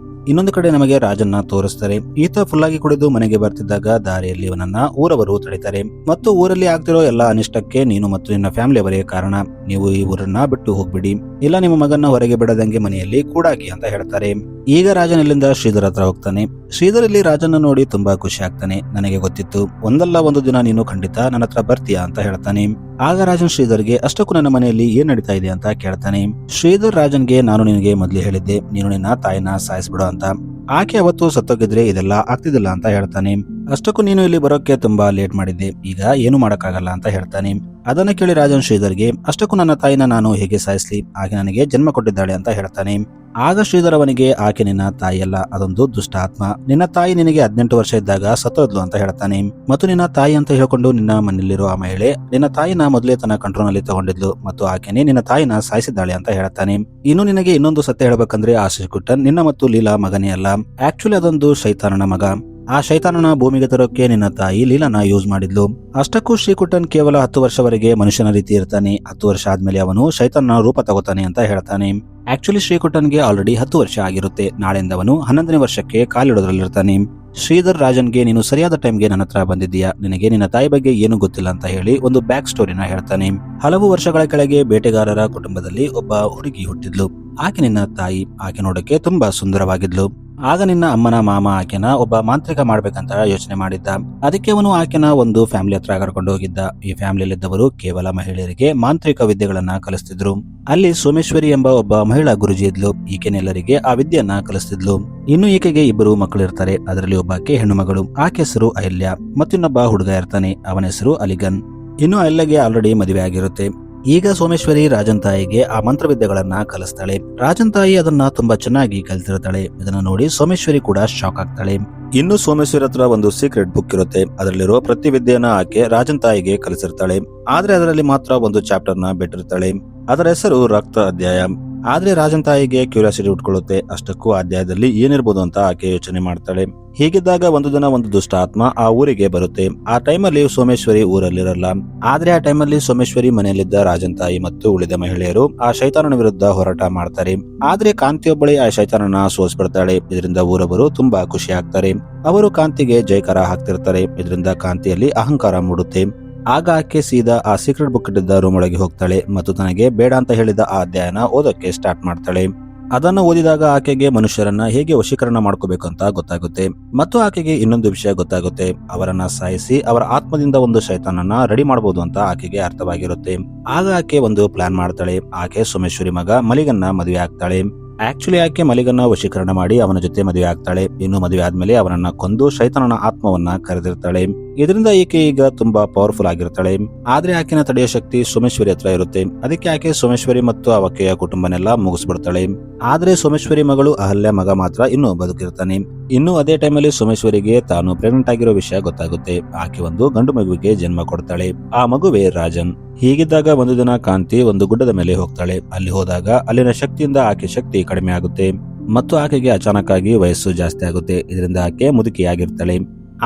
ಇನ್ನೊಂದು ಕಡೆ ನಮಗೆ ರಾಜನ್ನ ತೋರಿಸ್ತಾರೆ. ಈತ ಫುಲ್ ಆಗಿ ಕುಡಿದು ಮನೆಗೆ ಬರ್ತಿದ್ದಾಗ ದಾರಿಯಲ್ಲಿ ಇವನನ್ನ ಊರವರು ತಡಿತಾರೆ ಮತ್ತು ಊರಲ್ಲಿ ಆಗ್ತಿರೋ ಎಲ್ಲಾ ಅನಿಷ್ಟಕ್ಕೆ ನೀನು ಮತ್ತು ನಿನ್ನ ಫ್ಯಾಮಿಲಿಯವರೇ ಕಾರಣ. ನೀವು ಈ ಊರನ್ನ ಬಿಟ್ಟು ಹೋಗ್ಬಿಡಿ, ಇಲ್ಲ ನಿಮ್ಮ ಮಗನ್ನ ಹೊರಗೆ ಬಿಡದಂಗೆ ಮನೆಯಲ್ಲಿ ಕೂಡಾಗಿ ಅಂತ ಹೇಳ್ತಾರೆ. ಈಗ ರಾಜನ್ ಇಲ್ಲಿಂದ ಶ್ರೀಧರ್ ಹತ್ರ ಹೋಗ್ತಾನೆ. ಶ್ರೀಧರ್ ಇಲ್ಲಿ ರಾಜನ್ನ ನೋಡಿ ತುಂಬಾ ಖುಷಿ ಆಗ್ತಾನೆ. ನನಗೆ ಗೊತ್ತಿತ್ತು ಒಂದಲ್ಲ ಒಂದು ದಿನ ನೀನು ಖಂಡಿತ ನನ್ನ ಹತ್ರ ಬರ್ತೀಯಾ ಅಂತ ಹೇಳ್ತಾನೆ. ಆಗ ರಾಜನ್ ಶ್ರೀಧರ್ಗೆ ಅಷ್ಟಕ್ಕೂ ನನ್ನ ಮನೆಯಲ್ಲಿ ಏನ್ ನಡೀತಾ ಇದೆ ಅಂತ ಕೇಳ್ತಾನೆ. ಶ್ರೀಧರ್ ರಾಜನ್ಗೆ ನಾನು ನಿನಗೆ ಮೊದಲೇ ಹೇಳಿದ್ದೆ ನೀನು ನಿನ್ನ ತಾಯಿನ ಸಾಯಿಸ್ಬಿಡು ಅಂತ. ಆಕೆ ಅವತ್ತು ಸತ್ತೋಗಿದ್ರೆ ಇದೆಲ್ಲ ಆಗ್ತಿದ್ದಿಲ್ಲ ಅಂತ ಹೇಳ್ತಾನೆ. ಅಷ್ಟಕ್ಕೂ ನೀನು ಇಲ್ಲಿ ಬರೋಕೆ ತುಂಬಾ ಲೇಟ್ ಮಾಡಿದ್ದೆ, ಈಗ ಏನು ಮಾಡಕ್ಕಾಗಲ್ಲ ಅಂತ ಹೇಳ್ತಾನೆ. ಅದನ್ನ ಕೇಳಿ ರಾಜನ್ ಶ್ರೀಧರ್ಗೆ, ಅಷ್ಟಕ್ಕೂ ನನ್ನ ತಾಯಿನ ನಾನು ಹೇಗೆ ಸಾಯಿಸ್ಲಿ, ಆಕೆ ನನಗೆ ಜನ್ಮ ಕೊಟ್ಟಿದ್ದಾಳೆ ಅಂತ ಹೇಳ್ತಾನೆ. ಆಗ ಶ್ರೀಧರ್ ಅವನಿಗೆ, ಆಕೆ ನಿನ್ನ ತಾಯಿಯಲ್ಲ, ಅದೊಂದು ದುಷ್ಟ ಆತ್ಮ. ನಿನ್ನ ತಾಯಿ ನಿನಗೆ 18 ವರ್ಷ ಇದ್ದಾಗ ಸತ್ತೋದ್ಲು ಅಂತ ಹೇಳ್ತಾನೆ. ಮತ್ತು ನಿನ್ನ ತಾಯಿ ಅಂತ ಹೇಳ್ಕೊಂಡು ನಿನ್ನ ಮನೆಯಲ್ಲಿರೋ ಆ ಮಹಿಳೆ ನಿನ್ನ ತಾಯಿನ ಮೊದಲೇ ತನ್ನ ಕಂಟ್ರೋಲ್ ನಲ್ಲಿ ತಗೊಂಡಿದ್ಲು ಮತ್ತು ಆಕೆನೆ ನಿನ್ನ ತಾಯಿನ ಸಾಯಿಸಿದ್ದಾಳೆ ಅಂತ ಹೇಳ್ತಾನೆ. ಇನ್ನು ನಿನಗೆ ಇನ್ನೊಂದು ಸತ್ಯ ಹೇಳ್ಬೇಕಂದ್ರೆ ಆ ಶ್ರೀಕುಟ್ಟನ್ ನಿನ್ನ ಮತ್ತು ಲೀಲಾ ಮಗನೇ ಅಲ್ಲ, ಆಕ್ಚುಲಿ ಅದೊಂದು ಶೈತಾನನ ಮಗ. ಆ ಶೈತಾನನ ಭೂಮಿಗೆ ತರೋಕೆ ನಿನ್ನ ತಾಯಿ ಲೀಲಾನ ಯೂಸ್ ಮಾಡಿದ್ಲು. ಅಷ್ಟಕ್ಕೂ ಶ್ರೀಕುಟ್ಟನ್ ಕೇವಲ 10 ವರ್ಷವರೆಗೆ ಮನುಷ್ಯನ ರೀತಿ ಇರ್ತಾನೆ, 10 ವರ್ಷ ಆದ್ಮೇಲೆ ಅವನು ಶೈತಾನನ ರೂಪ ತಗೋತಾನೆ ಅಂತ ಹೇಳ್ತಾನೆ. ಆಕ್ಚುಲಿ ಶ್ರೀಕುಟ್ಟನ್ಗೆ ಆಲ್ರೆಡಿ 10 ವರ್ಷ ಆಗಿರುತ್ತೆ. ನಾಳೆಯಿಂದ ಅವನು 11ನೇ ವರ್ಷಕ್ಕೆ ಕಾಲಿಡೋದ್ರಲ್ಲಿರ್ತಾನೆ. ಶ್ರೀಧರ್ ರಾಜನ್ಗೆ, ನೀನು ಸರಿಯಾದ ಟೈಮ್ಗೆ ನನ್ನ ಹತ್ರ ಬಂದಿದ್ದೀಯಾ, ನಿನಗೆ ನಿನ್ನ ತಾಯಿ ಬಗ್ಗೆ ಏನು ಗೊತ್ತಿಲ್ಲ ಅಂತ ಹೇಳಿ ಒಂದು ಬ್ಯಾಕ್ ಸ್ಟೋರಿನ ಹೇಳ್ತಾನೆ. ಹಲವು ವರ್ಷಗಳ ಕೆಳಗೆ ಬೇಟೆಗಾರರ ಕುಟುಂಬದಲ್ಲಿ ಒಬ್ಬ ಹುಡುಗಿ ಹುಟ್ಟಿದ್ಲು. ಆಕೆ ನಿನ್ನ ತಾಯಿ. ಆಕೆ ನೋಡಕ್ಕೆ ತುಂಬಾ ಸುಂದರವಾಗಿದ್ಲು. ಆಗ ನಿನ್ನ ಅಮ್ಮನ ಮಾಮ ಆಕೆನ ಒಬ್ಬ ಮಾಂತ್ರಿಕ ಮಾಡ್ಬೇಕಂತ ಯೋಚನೆ ಮಾಡಿದ್ದ. ಅದಕ್ಕೆ ಅವನು ಆಕೆನ ಒಂದು ಫ್ಯಾಮಿಲಿ ಹತ್ರ ಕರ್ಕೊಂಡು ಹೋಗಿದ್ದ. ಈ ಫ್ಯಾಮಿಲಿಯಲ್ಲಿದ್ದವರು ಕೇವಲ ಮಹಿಳೆಯರಿಗೆ ಮಾಂತ್ರಿಕ ವಿದ್ಯೆಗಳನ್ನ ಕಲಿಸ್ತಿದ್ರು. ಅಲ್ಲಿ ಸೋಮೇಶ್ವರಿ ಎಂಬ ಒಬ್ಬ ಮಹಿಳಾ ಗುರುಜಿ ಇದ್ಲು. ಈಕೆನೆಲ್ಲರಿಗೆ ಆ ವಿದ್ಯೆಯನ್ನ ಕಲಿಸ್ತಿದ್ಲು. ಇನ್ನು ಈಕೆಗೆ 2 ಮಕ್ಕಳಿರ್ತಾರೆ. ಅದರಲ್ಲಿ ಒಬ್ಬಾಕೆ ಹೆಣ್ಣು ಮಗಳು, ಆಕೆ ಹೆಸರು ಅಹಲ್ಯ. ಮತ್ತಿನ್ನೊಬ್ಬ ಹುಡುಗ ಇರ್ತಾನೆ, ಅವನ ಹೆಸರು ಅಲಿಗನ್. ಇನ್ನು ಅಹಲ್ಯಗೆ ಆಲ್ರೆಡಿ ಮದುವೆ ಆಗಿರುತ್ತೆ. ಈಗ ಸೋಮೇಶ್ವರಿ ರಾಜನ್ ತಾಯಿಗೆ ಆ ಮಂತ್ರವಿದ್ಯೆಗಳನ್ನ ಕಲಿಸ್ತಾಳೆ. ರಾಜನ್ ತಾಯಿ ಅದನ್ನ ತುಂಬಾ ಚೆನ್ನಾಗಿ ಕಲಿತಿರ್ತಾಳೆ. ಇದನ್ನ ನೋಡಿ ಸೋಮೇಶ್ವರಿ ಕೂಡ ಶಾಕ್ ಆಗ್ತಾಳೆ. ಇನ್ನು ಸೋಮೇಶ್ವರಿ ಹತ್ರ ಒಂದು ಸೀಕ್ರೆಟ್ ಬುಕ್ ಇರುತ್ತೆ. ಅದರಲ್ಲಿರೋ ಪ್ರತಿ ವಿದ್ಯೆಯನ್ನ ಆಕೆ ರಾಜನ್ ತಾಯಿಗೆ ಕಲಿಸಿರ್ತಾಳೆ. ಆದ್ರೆ ಅದರಲ್ಲಿ ಮಾತ್ರ ಒಂದು ಚಾಪ್ಟರ್ ನ ಬಿಟ್ಟಿರ್ತಾಳೆ. ಅದರ ಹೆಸರು ರಕ್ತ ಅಧ್ಯಾಯ. ಆದ್ರೆ ರಾಜನ್ ತಾಯಿಗೆ ಕ್ಯೂರಿಯಾಸಿಟಿ ಉಟ್ಕೊಳ್ಳುತ್ತೆ. ಅಷ್ಟಕ್ಕೂ ಅಧ್ಯಾಯದಲ್ಲಿ ಏನಿರ್ಬೋದು ಅಂತ ಆಕೆ ಯೋಚನೆ ಮಾಡ್ತಾಳೆ. ಹೀಗಿದ್ದಾಗ ಒಂದು ದಿನ ಒಂದು ದುಷ್ಟ ಆತ್ಮ ಆ ಊರಿಗೆ ಬರುತ್ತೆ. ಆ ಟೈಮಲ್ಲಿ ಸೋಮೇಶ್ವರಿ ಊರಲ್ಲಿರಲ್ಲ. ಆದ್ರೆ ಆ ಟೈಮಲ್ಲಿ ಸೋಮೇಶ್ವರಿ ಮನೆಯಲ್ಲಿದ್ದ ರಾಜನ್ ತಾಯಿ ಮತ್ತು ಉಳಿದ ಮಹಿಳೆಯರು ಆ ಶೈತಾನನ ವಿರುದ್ಧ ಹೋರಾಟ ಮಾಡ್ತಾರೆ. ಆದ್ರೆ ಕಾಂತಿಯೊಬ್ಬಳೆ ಆ ಶೈತಾನನ ಸೋಲಿಸ್ಬಿಡ್ತಾಳೆ. ಇದರಿಂದ ಊರವರು ತುಂಬಾ ಖುಷಿ ಆಗ್ತಾರೆ. ಅವರು ಕಾಂತಿಗೆ ಜೈಕಾರ ಹಾಕ್ತಿರ್ತಾರೆ. ಇದರಿಂದ ಕಾಂತಿಯಲ್ಲಿ ಅಹಂಕಾರ ಮೂಡುತ್ತೆ. ಆಗ ಆಕೆ ಸೀದಾ ಆ ಸೀಕ್ರೆಟ್ ಬುಕ್ ಇಟ್ಟಿದ್ದ ರೂಮ್ ಒಳಗೆ ಹೋಗ್ತಾಳೆ ಮತ್ತು ತನಗೆ ಬೇಡ ಅಂತ ಹೇಳಿದ ಆ ಅಧ್ಯಾಯನ ಓದೋಕೆ ಸ್ಟಾರ್ಟ್ ಮಾಡ್ತಾಳೆ. ಅದನ್ನು ಓದಿದಾಗ ಆಕೆಗೆ ಮನುಷ್ಯರನ್ನ ಹೇಗೆ ವಶೀಕರಣ ಮಾಡ್ಕೋಬೇಕು ಅಂತ ಗೊತ್ತಾಗುತ್ತೆ. ಮತ್ತು ಆಕೆಗೆ ಇನ್ನೊಂದು ವಿಷಯ ಗೊತ್ತಾಗುತ್ತೆ, ಅವರನ್ನ ಸಾಯಿಸಿ ಅವರ ಆತ್ಮದಿಂದ ಒಂದು ಶೈತಾನನ್ನ ರೆಡಿ ಮಾಡಬಹುದು ಅಂತ ಆಕೆಗೆ ಅರ್ಥವಾಗಿರುತ್ತೆ. ಆಗ ಆಕೆ ಒಂದು ಪ್ಲಾನ್ ಮಾಡ್ತಾಳೆ. ಆಕೆ ಸೋಮೇಶ್ವರಿ ಮಗ ಮಲಿಗನ್ನ ಮದುವೆ ಆಗ್ತಾಳೆ. ಆಕ್ಚುಲಿ ಆಕೆ ಮಲಿಗನ್ನ ವಶೀಕರಣ ಮಾಡಿ ಅವನ ಜೊತೆ ಮದುವೆ ಆಗ್ತಾಳೆ. ಇನ್ನು ಮದುವೆ ಆದ್ಮೇಲೆ ಅವನನ್ನ ಕೊಂದು ಶೈತಾನನ ಆತ್ಮವನ್ನ ಕರೆದಿರ್ತಾಳೆ. ಇದರಿಂದ ಈಕೆ ಈಗ ತುಂಬಾ ಪವರ್ಫುಲ್ ಆಗಿರ್ತಾಳೆ. ಆದ್ರೆ ಆಕೆನ ತಡೆಯೋ ಶಕ್ತಿ ಸೋಮೇಶ್ವರಿ ಹತ್ರ ಇರುತ್ತೆ. ಅದಕ್ಕೆ ಆಕೆ ಸೋಮೇಶ್ವರಿ ಮತ್ತು ಆಕೆಯ ಕುಟುಂಬನೆಲ್ಲ ಮುಗಿಸ್ಬಿಡ್ತಾಳೆ. ಆದ್ರೆ ಸೋಮೇಶ್ವರಿ ಮಗಳು ಅಹಲ್ಯ ಮಗ ಮಾತ್ರ ಇನ್ನೂ ಬದುಕಿರ್ತಾನೆ. ಇನ್ನು ಅದೇ ಟೈಮಲ್ಲಿ ಸೋಮೇಶ್ವರಿಗೆ ತಾನು ಪ್ರೆಗ್ನೆಂಟ್ ಆಗಿರೋ ವಿಷಯ ಗೊತ್ತಾಗುತ್ತೆ. ಆಕೆ ಒಂದು ಗಂಡು ಮಗುವಿಗೆ ಜನ್ಮ ಕೊಡ್ತಾಳೆ. ಆ ಮಗುವೇ ರಾಜನ್. ಹೀಗಿದ್ದಾಗ ಒಂದು ದಿನ ಕಾಂತಿ ಒಂದು ಗುಡ್ಡದ ಮೇಲೆ ಹೋಗ್ತಾಳೆ. ಅಲ್ಲಿ ಹೋದಾಗ ಅಲ್ಲಿನ ಶಕ್ತಿಯಿಂದ ಆಕೆ ಶಕ್ತಿ ಕಡಿಮೆ ಆಗುತ್ತೆ ಮತ್ತು ಆಕೆಗೆ ಅಚಾನಕ್ ಆಗಿ ವಯಸ್ಸು ಜಾಸ್ತಿ ಆಗುತ್ತೆ. ಇದರಿಂದ ಆಕೆ ಮುದುಕಿಯಾಗಿರ್ತಾಳೆ.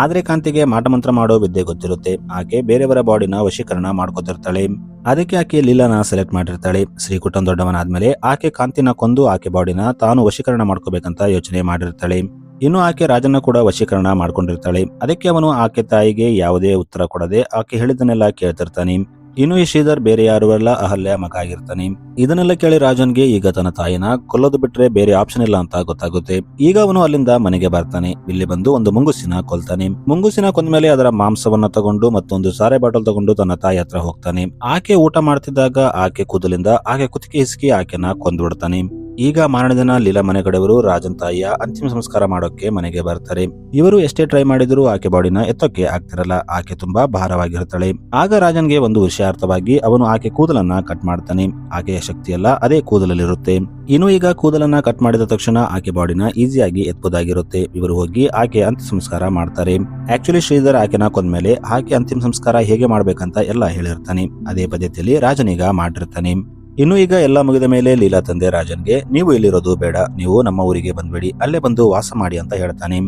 ಆದ್ರೆ ಕಾಂತಿಗೆ ಮಾಟಮಂತ್ರ ಮಾಡೋ ವಿದ್ಯೆ ಗೊತ್ತಿರುತ್ತೆ. ಆಕೆ ಬೇರೆಯವರ ಬಾಡಿನ ವಶೀಕರಣ ಮಾಡ್ಕೊತಿರ್ತಾಳೆ. ಅದಕ್ಕೆ ಆಕೆ ಲೀಲಾನ ಸೆಲೆಕ್ಟ್ ಮಾಡಿರ್ತಾಳೆ. ಶ್ರೀಕುಟ್ಟನ್ ದೊಡ್ಡವನಾದ್ಮೇಲೆ ಆಕೆ ಕಾಂತಿನ ಕೊಂದು ಆಕೆ ಬಾಡಿನ ತಾನು ವಶೀಕರಣ ಮಾಡ್ಕೋಬೇಕಂತ ಯೋಚನೆ ಮಾಡಿರ್ತಾಳೆ. ಇನ್ನು ಆಕೆ ರಾಜನ್ನ ಕೂಡ ವಶೀಕರಣ ಮಾಡ್ಕೊಂಡಿರ್ತಾಳೆ. ಅದಕ್ಕೆ ಅವನು ಆಕೆ ತಾಯಿಗೆ ಯಾವುದೇ ಉತ್ತರ ಕೊಡದೆ ಆಕೆ ಹೇಳಿದನ್ನೆಲ್ಲ ಕೇಳ್ತಿರ್ತಾನೆ. ಇನ್ನು ಈ ಶ್ರೀಧರ್ ಬೇರೆ ಯಾರು ಅಲ್ಲ, ಅಹಲ್ಯ ಮಗ ಆಗಿರ್ತಾನೆ. ಇದನ್ನೆಲ್ಲ ಕೇಳಿ ರಾಜನ್ಗೆ ಈಗ ತನ್ನ ತಾಯಿನ ಕೊಲ್ಲೋದು ಬಿಟ್ರೆ ಬೇರೆ ಆಪ್ಷನ್ ಇಲ್ಲ ಅಂತ ಗೊತ್ತಾಗುತ್ತೆ. ಈಗ ಅವನು ಅಲ್ಲಿಂದ ಮನೆಗೆ ಬರ್ತಾನೆ. ಇಲ್ಲಿ ಬಂದು ಒಂದು ಮುಂಗುಸಿನ ಕೊಲ್ತಾನೆ. ಮುಂಗುಸಿನ ಕೊಂದ್ಮೇಲೆ ಅದರ ಮಾಂಸವನ್ನ ತಗೊಂಡು ಮತ್ತೊಂದು ಸಾರೆ ಬಾಟಲ್ ತಗೊಂಡು ತನ್ನ ತಾಯಿ ಹತ್ರ ಹೋಗ್ತಾನೆ. ಆಕೆ ಊಟ ಮಾಡ್ತಿದ್ದಾಗ ಆಕೆ ಕೂದಲಿಂದ ಆಕೆ ಕುತ್ತಿಗೆ ಹಿಸುಕಿ ಆಕೆನ ಕೊಂದ್ಬಿಡ್ತಾನೆ. ಈಗ ಮಾರನೇ ದಿನ ಲೀಲಾ ಮನೆ ಕಡೆಯವರು ರಾಜನ್ ತಾಯಿಯ ಅಂತಿಮ ಸಂಸ್ಕಾರ ಮಾಡೋಕೆ ಮನೆಗೆ ಬರ್ತಾರೆ. ಇವರು ಎಷ್ಟೇ ಟ್ರೈ ಮಾಡಿದ್ರು ಆಕೆ ಬಾಡಿನ ಎತ್ತೋಕೆ ಆಗ್ತಿರಲ್ಲ. ಆಕೆ ತುಂಬಾ ಭಾರವಾಗಿರ್ತಾಳೆ. ಆಗ ರಾಜನ್ಗೆ ಒಂದು ವಿಷಯ ಅರ್ಥವಾಗಿ ಅವನು ಆಕೆ ಕೂದಲನ್ನ ಕಟ್ ಮಾಡ್ತಾನೆ. ಆಕೆಯ ಶಕ್ತಿಯೆಲ್ಲ ಅದೇ ಕೂದಲಲ್ಲಿರುತ್ತೆ. ಇನ್ನು ಈಗ ಕೂದಲನ್ನ ಕಟ್ ಮಾಡಿದ ತಕ್ಷಣ ಆಕೆ ಬಾಡಿನ ಈಸಿಯಾಗಿ ಎತ್ಬೋದಾಗಿರುತ್ತೆ. ಇವರು ಹೋಗಿ ಆಕೆ ಅಂತಿಮ ಸಂಸ್ಕಾರ ಮಾಡ್ತಾರೆ. ಆಕ್ಚುಲಿ ಶ್ರೀಧರ್ ಆಕೆನ ಕೊಂದ್ಮೇಲೆ ಆಕೆ ಅಂತಿಮ ಸಂಸ್ಕಾರ ಹೇಗೆ ಮಾಡ್ಬೇಕಂತ ಎಲ್ಲ ಹೇಳಿರ್ತಾನೆ. ಅದೇ ಪದ್ಧತಿಯಲ್ಲಿ ರಾಜನೀಗ ಮಾಡಿರ್ತಾನೆ. ಇನ್ನು ಈಗ ಎಲ್ಲ ಮುಗಿದ ಮೇಲೆ ಲೀಲಾ ತಂದೆ ರಾಜನ್ಗೆ, ನೀವು ಇಲ್ಲಿರೋದು ಬೇಡ, ನೀವು ನಮ್ಮ ಊರಿಗೆ ಬಂದ್ಬಿಡಿ, ಅಲ್ಲೇ ಬಂದು ವಾಸ ಮಾಡಿ ಅಂತ ಹೇಳ್ತಾನೆ.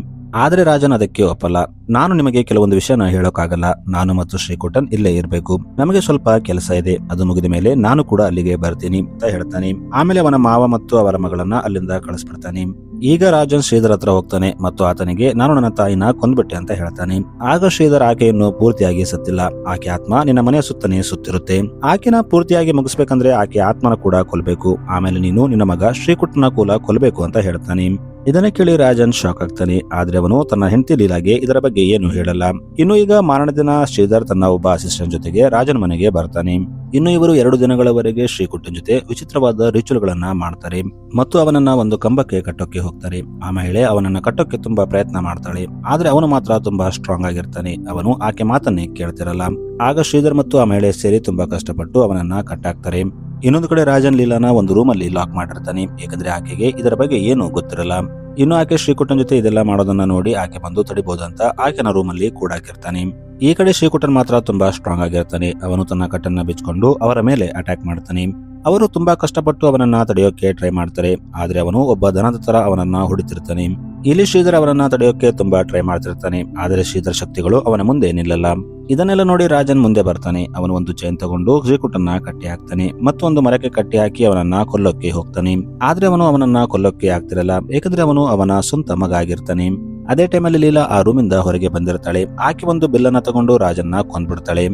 ಆದ್ರೆ ರಾಜನ್ ಅದಕ್ಕೆ ಒಪ್ಪಲ್ಲ. ನಾನು ನಿಮಗೆ ಕೆಲವೊಂದು ವಿಷಯನ ಹೇಳೋಕ್ಕಾಗಲ್ಲ. ನಾನು ಮತ್ತು ಶ್ರೀಕುಟ್ಟನ್ ಇಲ್ಲೇ ಇರಬೇಕು. ನಮಗೆ ಸ್ವಲ್ಪ ಕೆಲಸ ಇದೆ. ಅದು ಮುಗಿದ ಮೇಲೆ ನಾನು ಕೂಡ ಅಲ್ಲಿಗೆ ಬರ್ತೀನಿ ಅಂತ ಹೇಳ್ತಾನೆ. ಆಮೇಲೆ ಅವನ ಮಾವ ಮತ್ತು ಅವರ ಮಗಳನ್ನ ಅಲ್ಲಿಂದ ಕಳಿಸ್ಬಿಡ್ತಾನೆ. ಈಗ ರಾಜನ್ ಶ್ರೀಧರ್ ಹತ್ರ ಹೋಗ್ತಾನೆ ಮತ್ತು ಆತನಿಗೆ, ನಾನು ನನ್ನ ತಾಯಿನ ಕೊಂದ್ಬಿಟ್ಟೆ ಅಂತ ಹೇಳ್ತಾನೆ. ಆಗ ಶ್ರೀಧರ್ ಆಕೆಯನ್ನು ಪೂರ್ತಿಯಾಗಿ ಸತ್ತಿಲ್ಲ. ಆಕೆ ಆತ್ಮ ನಿನ್ನ ಮನೆಯ ಸುತ್ತನೇ ಸುತ್ತಿರುತ್ತೆ. ಆಕೆನ ಪೂರ್ತಿಯಾಗಿ ಮುಗಿಸ್ಬೇಕಂದ್ರೆ ಆಕೆ ಆತ್ಮನ ಕೂಡ ಕೊಲ್ಬೇಕು. ಆಮೇಲೆ ನೀನು ನಿನ್ನ ಮಗ ಶ್ರೀಕುಟ್ಟನ ಕೂಡ ಕೊಲ್ಬೇಕು ಅಂತ ಹೇಳ್ತಾನೆ. ಇದನ್ನ ಕೇಳಿ ರಾಜನ್ ಶಾಕ್ ಆಗ್ತಾನೆ. ಆದ್ರೆ ಅವನು ತನ್ನ ಹೆಂಡತಿ ಲೀಲಾಗೆ ಇದರ ಬಗ್ಗೆ ಏನು ಹೇಳಲ್ಲ. ಇನ್ನು ಈಗ ಮಾರನೇ ದಿನ ಶ್ರೀಧರ್ ತನ್ನ ಒಬ್ಬ ಅಸಿಸ್ಟೆಂಟ್ ಜೊತೆಗೆ ರಾಜನ್ ಮನೆಗೆ ಬರ್ತಾನೆ. ಇನ್ನು ಇವರು 2 ದಿನಗಳವರೆಗೆ ಶ್ರೀಕುಟ್ಟನ್ ಜೊತೆ ವಿಚಿತ್ರವಾದ ರಿಚುವಲ್ ಗಳನ್ನ ಮಾಡ್ತಾರೆ ಮತ್ತು ಅವನನ್ನ ಒಂದು ಕಂಬಕ್ಕೆ ಕಟ್ಟೋಕೆ ಹೋಗ್ತಾರೆ. ಆ ಮಹಿಳೆ ಅವನನ್ನ ಕಟ್ಟೋಕೆ ತುಂಬಾ ಪ್ರಯತ್ನ ಮಾಡ್ತಾಳೆ. ಆದ್ರೆ ಅವನು ಮಾತ್ರ ತುಂಬಾ ಸ್ಟ್ರಾಂಗ್ ಆಗಿರ್ತಾನೆ. ಅವನು ಆಕೆ ಮಾತನ್ನೇ ಕೇಳ್ತಿರಲ್ಲ. ಆಗ ಶ್ರೀಧರ್ ಮತ್ತು ಆ ಮಹಿಳೆ ಸೇರಿ ತುಂಬಾ ಕಷ್ಟಪಟ್ಟು ಅವನನ್ನ ಕಟ್ಟಾಕ್ತಾರೆ. ಇನ್ನೊಂದು ಕಡೆ ರಾಜನ್ ಲೀಲಾನ ಒಂದು ರೂಮ್ ಅಲ್ಲಿ ಲಾಕ್ ಮಾಡಿರ್ತಾನೆ. ಯಾಕಂದ್ರೆ ಆಕೆಗೆ ಇದರ ಬಗ್ಗೆ ಏನು ಗೊತ್ತಿರಲ್ಲ. ಇನ್ನು ಆಕೆ ಶ್ರೀಕುಟ್ಟನ್ ಜೊತೆ ಇದೆಲ್ಲ ಮಾಡೋದನ್ನ ನೋಡಿ ಆಕೆ ಬಂದು ತಡಿಬಹುದಂತ ಆಕೆನ ರೂಮ್ ಅಲ್ಲಿ ಕೂಡಾಕಿರ್ತಾನೆ. ಈ ಕಡೆ ಶ್ರೀಕುಟ್ಟನ್ ಮಾತ್ರ ತುಂಬಾ ಸ್ಟ್ರಾಂಗ್ ಆಗಿರ್ತಾನೆ. ಅವನು ತನ್ನ ಕಟ್ಟನ್ನ ಬಿಚ್ಕೊಂಡು ಅವರ ಮೇಲೆ ಅಟ್ಯಾಕ್ ಮಾಡ್ತಾನೆ. ಅವರು ತುಂಬಾ ಕಷ್ಟಪಟ್ಟು ಅವನನ್ನ ತಡೆಯೋಕೆ ಟ್ರೈ ಮಾಡ್ತಾರೆ. ಆದ್ರೆ ಅವನು ಒಬ್ಬ ದನದ ತರ ಅವನನ್ನ ಹೊಡಿತಿರ್ತಾನೆ. ಇಲ್ಲಿ ಶ್ರೀಧರ್ ಅವನನ್ನ ತಡೆಯೋಕೆ ತುಂಬಾ ಟ್ರೈ ಮಾಡ್ತಿರ್ತಾನೆ. ಆದ್ರೆ ಶ್ರೀಧರ್ ಶಕ್ತಿಗಳು ಅವನ ಮುಂದೆ ನಿಲ್ಲಲ್ಲ. ಇದನ್ನೆಲ್ಲ ನೋಡಿ ರಾಜನ್ ಮುಂದೆ ಬರ್ತಾನೆ. ಅವನು ಒಂದು ಚೈನ್ ತಗೊಂಡು ಶ್ರೀಕುಟ್ಟನ್ನ ಕಟ್ಟಿ ಹಾಕ್ತಾನೆ ಮತ್ತು ಒಂದು ಮರಕ್ಕೆ ಕಟ್ಟಿ ಹಾಕಿ ಅವನನ್ನ ಕೊಲ್ಲೋಕೆ ಹೋಗ್ತಾನೆ. ಆದ್ರೆ ಅವನನ್ನ ಕೊಲ್ಲೋಕೆ ಆಗ್ತಿರಲ್ಲ. ಯಾಕಂದ್ರೆ ಅವನು ಅವನ ಸ್ವಂತ ಮಗ ಆಗಿರ್ತಾನೆ. ಅದೇ ಟೈಮಲ್ಲಿ ಲೀಲಾ ಆ ರೂಮಿಂದ ಹೊರಗೆ ಬಂದಿರ್ತಾಳೆ. ಆಕೆ ಒಂದು ಬಿಲ್ಲನ್ನ ತಗೊಂಡು ರಾಜನ್ನ ಕೊಂದ್ಬಿಡ್ತಾಳೆ.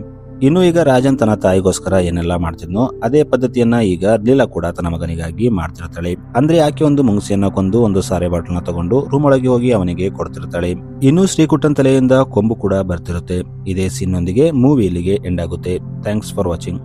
ಇನ್ನು ಈಗ ರಾಜನ್ ತನ್ನ ತಾಯಿಗೋಸ್ಕರ ಏನೆಲ್ಲ ಮಾಡ್ತಿದ್ನೋ ಅದೇ ಪದ್ಧತಿಯನ್ನ ಈಗ ಲೀಲಾ ಕೂಡ ತನ್ನ ಮಗನಿಗಾಗಿ ಮಾಡ್ತಿರ್ತಾಳೆ. ಅಂದ್ರೆ ಆಕೆ ಒಂದು ಮುಂಗುಸಿಯನ್ನ ಕೊಂದು ಒಂದು ಸಾರೆ ಬಾಟಲ್ನ ತಗೊಂಡು ರೂಮ್ ಒಳಗೆ ಹೋಗಿ ಅವನಿಗೆ ಕೊಡ್ತಿರ್ತಾಳೆ. ಇನ್ನು ಶ್ರೀಕುಟ್ಟನ್ ತಲೆಯಿಂದ ಕೊಂಬು ಕೂಡ ಬರ್ತಿರುತ್ತೆ. ಇದೇ ಸೀನ್ ನೊಂದಿಗೆ ಮೂವಿ ಇಲ್ಲಿಗೆ ಎಂಡ್ ಆಗುತ್ತೆ. Thanks for watching.